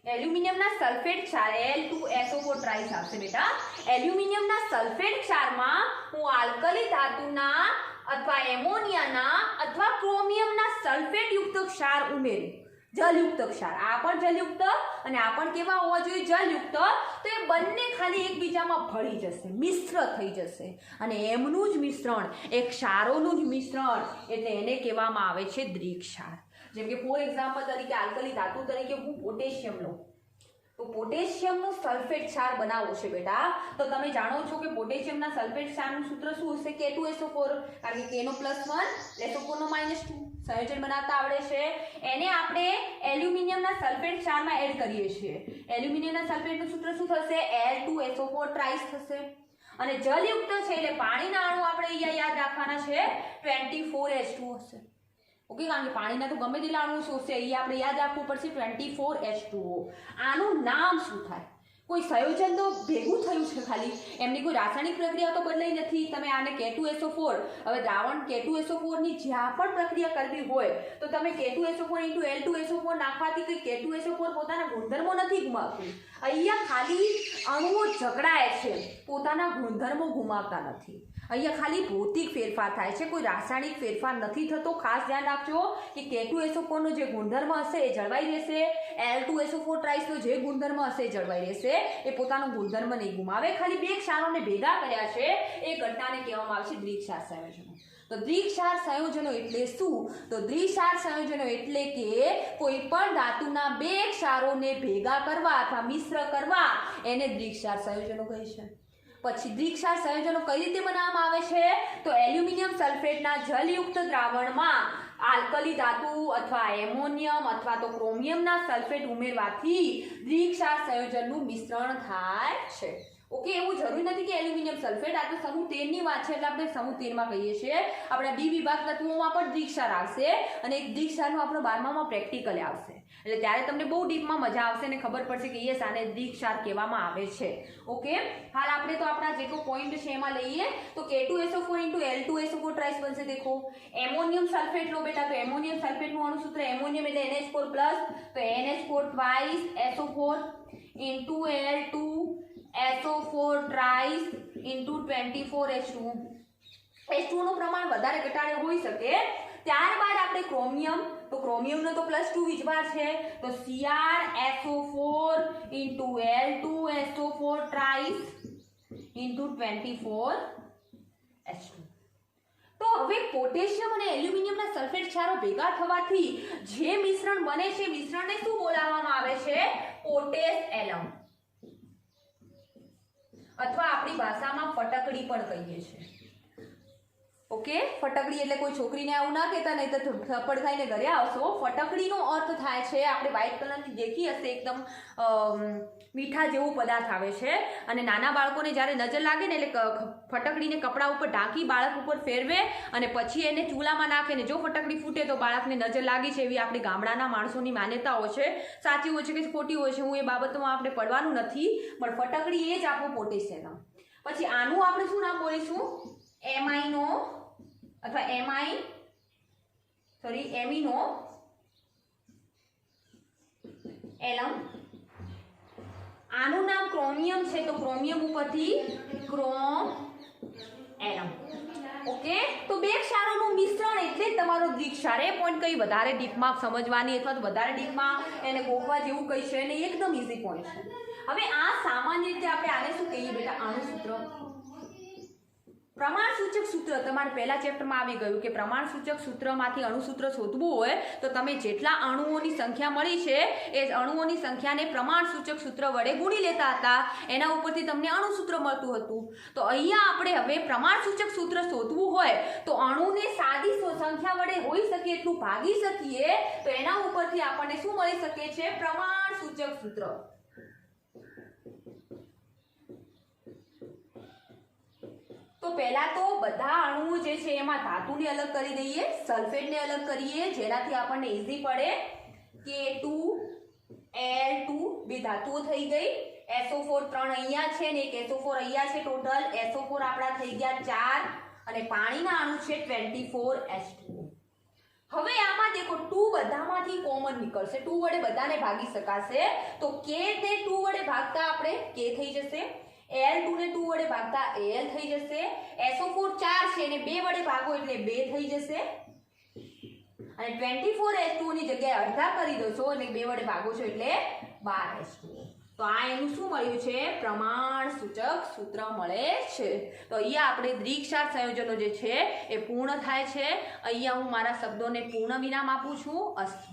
એલ્યુમિનિયમના સલ્ફેટ ક્ષાર Al2SO4 ટ્રાઇસ આવશે બેટા. એલ્યુમિનિયમના સલ્ફેટ ક્ષારમાં હું આલ્કલી ધાતુના અથવા એમોનિયાના અથવા ક્રોમિયમના સલ્ફેટ યુક્ત ક્ષાર ઉમેરું. જલયુક્ત ક્ષાર, આ પણ જલયુક્ત અને આ પણ કેવા હોવા જોઈએ? જલયુક્ત. તો એ બંને ખાલી એકબીજામાં ભળી જશે, મિશ્ર થઈ જશે, અને એમનું જ મિશ્રણ, એ ક્ષારોનું જ મિશ્રણ, એટલે એને કહેવામાં આવે છે દ્વિક્ષાર. જેમ કે ફોર એક્ઝામ્પલ તરીકે આલ્કલી ધાતુ તરીકે હું પોટેશિયમ લઉં, તો પોટેશિયમનું સલ્ફેટ ક્ષાર બનાવવો છે બેટા, તો તમે જાણો છો કે પોટેશિયમના સલ્ફેટ ક્ષારનું સૂત્ર શું હશે? K2SO4, કારણ કે K નો +1 SO4 નો -2 સંયોજન બનાવતા આવડે છે. એને આપણે એલ્યુમિનિયમના સલ્ફેટ ક્ષારમાં એડ કરીએ છીએ. એલ્યુમિનિયમના સલ્ફેટનું સૂત્ર શું થશે? Al2SO4 ટ્રાઇસ થશે. અને જલયુક્ત છે એટલે પાણીના અણુ આપણે અહીંયા યાદ રાખવાના છે, 24H2 હશે. ઓકે, કારણ કે પાણીના તો ગમે તેટલા અણુ શોષશે, અહીંયા આપણે યાદ રાખવું પડશે 24H2O. આનું નામ શું થાય? કોઈ સંયોજન તો ભેગું થયું છે, ખાલી એમની કોઈ રાસાયણિક પ્રક્રિયા તો બદલાઈ નથી. તમે આને K2SO4, હવે દ્રાવણ K2SO4 ની જ્યાં પણ પ્રક્રિયા કરવી હોય તો તમે K2SO4 × L2SO4 નાખવાથી કોઈ K2SO4 પોતાના ગુણધર્મો નથી ગુમાવતું. અહીંયા ખાલી અણુઓ ઝઘડાય છે, પોતાના ગુણધર્મો ગુમાવતા નથી. અહીંયા ખાલી ભૌતિક ફેરફાર થાય છે, કોઈ રાસાયણિક ફેરફાર નથી થતો. ખાસ ધ્યાન રાખજો કે K2SO4 નો જે ગુણધર્મ હશે એ જળવાઈ રહેશે, Al2SO4 ટ્રાઇસ નો જે ગુણધર્મ હશે એ જળવાઈ રહેશે, એ પોતાનો ગુણધર્મ નહીં ગુમાવે. ખાલી બે ક્ષારોને ભેગા કર્યા છે, એ ઘટનાને કહેવામાં આવે છે દ્વિક્ષાર સંયોજનો. તો દ્વિક્ષાર સંયોજનો એટલે શું? તો દ્વિક્ષાર સંયોજનો એટલે કે કોઈ પણ ધાતુના બે ક્ષારોને ભેગા કરવા અથવા મિશ્ર કરવા એને દ્વિક્ષાર સંયોજનો કહે છે. પછી દ્વિક્ષાર સંયોજનો કઈ રીતે બનાવવામાં આવે છે? તો એલ્યુમિનિયમ સલ્ફેટના જલયુક્ત દ્રાવણમાં આલ્કલી ધાતુ અથવા એમોનિયમ અથવા તો ક્રોમિયમના સલ્ફેટ ઉમેરવાથી દ્વિક્ષાર સંયોજનનું મિશ્રણ થાય છે. ઓકે, એવું જરૂરી નથી કે એલ્યુમિનિયમ સલ્ફેટ, આ તો સમૂહ 13 ની વાત છે એટલે આપણે સમૂહ 13 માં કહીએ છીએ. આપણા બી વિભાગ તત્વોમાં પણ દ્વિક્ષાર આવશે અને એક દ્વિક્ષારનું આપણો 12મા માં પ્રેક્ટિકલ આવશે એટલે ત્યારે તમને બહુ ડીપમાં મજા આવશે અને ખબર પડશે કે યસ આને દ્વિક્ષાર કહેવામાં આવે છે. ઓકે, હાલ આપણે તો આપણા જેટલો પોઈન્ટ છે એમાં લઈએ તો K2SO4 * L2SO4 ટ્રાઇસ બનશે. દેખો એમોનિયમ સલ્ફેટ લો બેટા, તો એમોનિયમ સલ્ફેટનું અણુસૂત્ર એમોનિયમ એટલે NH4+ તો NH4 twice SO4 * L2 SO4 ટ્રાઇસ * 24H2. H2 નું પ્રમાણ વધારે ઘટાડે હોઈ શકે. ત્યારબાદ આપણે ક્રોમિયમ, તો ક્રોમિયમનો તો +2 વીજભાર છે તો CrSO4 * L2SO4 ટ્રાઇસ * 24H2. તો હવે પોટેશિયમ અને એલ્યુમિનિયમના સલ્ફેટ ક્ષારો ભેગા થવાથી જે મિશ્રણ બને છે મિશ્રણને શું બોલાવવામાં આવે છે? પોટેશ એલમ અથવા આપણી ભાષામાં ફટકડી પણ કહીએ છીએ. ઓકે, ફટકડી એટલે કોઈ છોકરીને આવું ના કહેતા, નહીં તો થપ્પડ ખાઈને ઘરે આવશો. ફટકડીનો અર્થ થાય છે, આપણે વ્હાઈટ કલરની દેખી હશે, એકદમ મીઠા જેવું પદાર્થ આવે છે અને નાના બાળકોને જ્યારે નજર લાગે ને એટલે ફટકડીને કપડા ઉપર ઢાંકી બાળક ઉપર ફેરવે અને પછી એને ચૂલામાં નાખે ને જો ફટકડી ફૂટે તો બાળકને નજર લાગી છે, એવી આપણી ગામડાના માણસોની માન્યતાઓ છે. સાચી હોય છે કે ખોટી હોય છે હું એ બાબતમાં આપણે પડવાનું નથી, પણ ફટકડી એ જ આપણું પોટેશિયમ. પછી આનું આપણે શું નામ બોલીશું? એમાઇનો અથવા એમિનો એલમ. આનું નામ ક્રોમિયમ છે તો ક્રોમિયમ ઉપરથી ક્રોમ એલમ. ઓકે, તો બે ક્ષારોનું મિશ્રણ એટલે જ તમારો દ્વિક્ષાર. એ પોઈન્ટ કઈ વધારે ડીપમાં સમજવાની અથવા તો વધારે ડીપમાં એને ગોખવા જેવું કઈ છે ને, એકદમ ઈઝી પોઈન્ટ છે. હવે આ સામાન્ય રીતે આપણે આને શું કહીએ બેટા? અણુસૂત્ર. પ્રમાણસૂચક સૂત્ર તમારે પહેલા ચેપ્ટરમાં આવી ગયું કે પ્રમાણસૂચક સૂત્રમાંથી અણુસૂત્ર શોધવું હોય તો તમે જેટલા અણુઓની સંખ્યા મળી છે એ અણુઓની સંખ્યાને પ્રમાણસૂચક સૂત્ર વડે ગુણી લેતા હતા, એના ઉપરથી તમને અણુસૂત્ર મળતું હતું. તો અહીંયા આપણે હવે પ્રમાણસૂચક સૂત્ર શોધવું હોય તો અણુને સાદી સંખ્યા વડે હોઈ શકે એટલું ભાગી શકીએ તો એના ઉપરથી આપણને શું મળી શકે છે? પ્રમાણસૂચક સૂત્ર. તો પહેલા તો બધા અણુઓ જે છે એમાં ધાતુને અલગ કરી દઈએ, સલ્ફેટને અલગ કરીએ જેનાથી આપણને ઈઝી પડે. K2L2 બે ધાતુઓ થઈ ગઈ. SO4 3 અહીંયા છે ને એક SO4 અહીંયા છે. ટોટલ SO4 આપણા થઈ ગયા 4 અને પાણીના અણુ છે 24H2. હવે આમાં દેખો 2 બધામાંથી કોમન નીકળશે, 2 વડે બધાને ભાગી શકાશે તો K ને 2 વડે ભાગતા આપણે K થઈ જશે, L2 ને 2 વડે ભાગતા Al થઈ જશે, SO4 4 છે ને 2 વડે ભાગો એટલે 2 થઈ જશે અને 24H2 ની જગ્યાએ અડધા કરી દો છો અને 2 વડે ભાગો છો એટલે 12H2. તો આ એનું શું મળ્યું છે? પ્રમાણસૂચક સૂત્ર મળે છે. તો અહીંયા આપણે દ્વિક્ષાર સંયોજનો જે છે એ પૂર્ણ થાય છે. અહીંયા હું મારા શબ્દોને પૂર્ણ વિરામ આપું છું. અસ્તુ.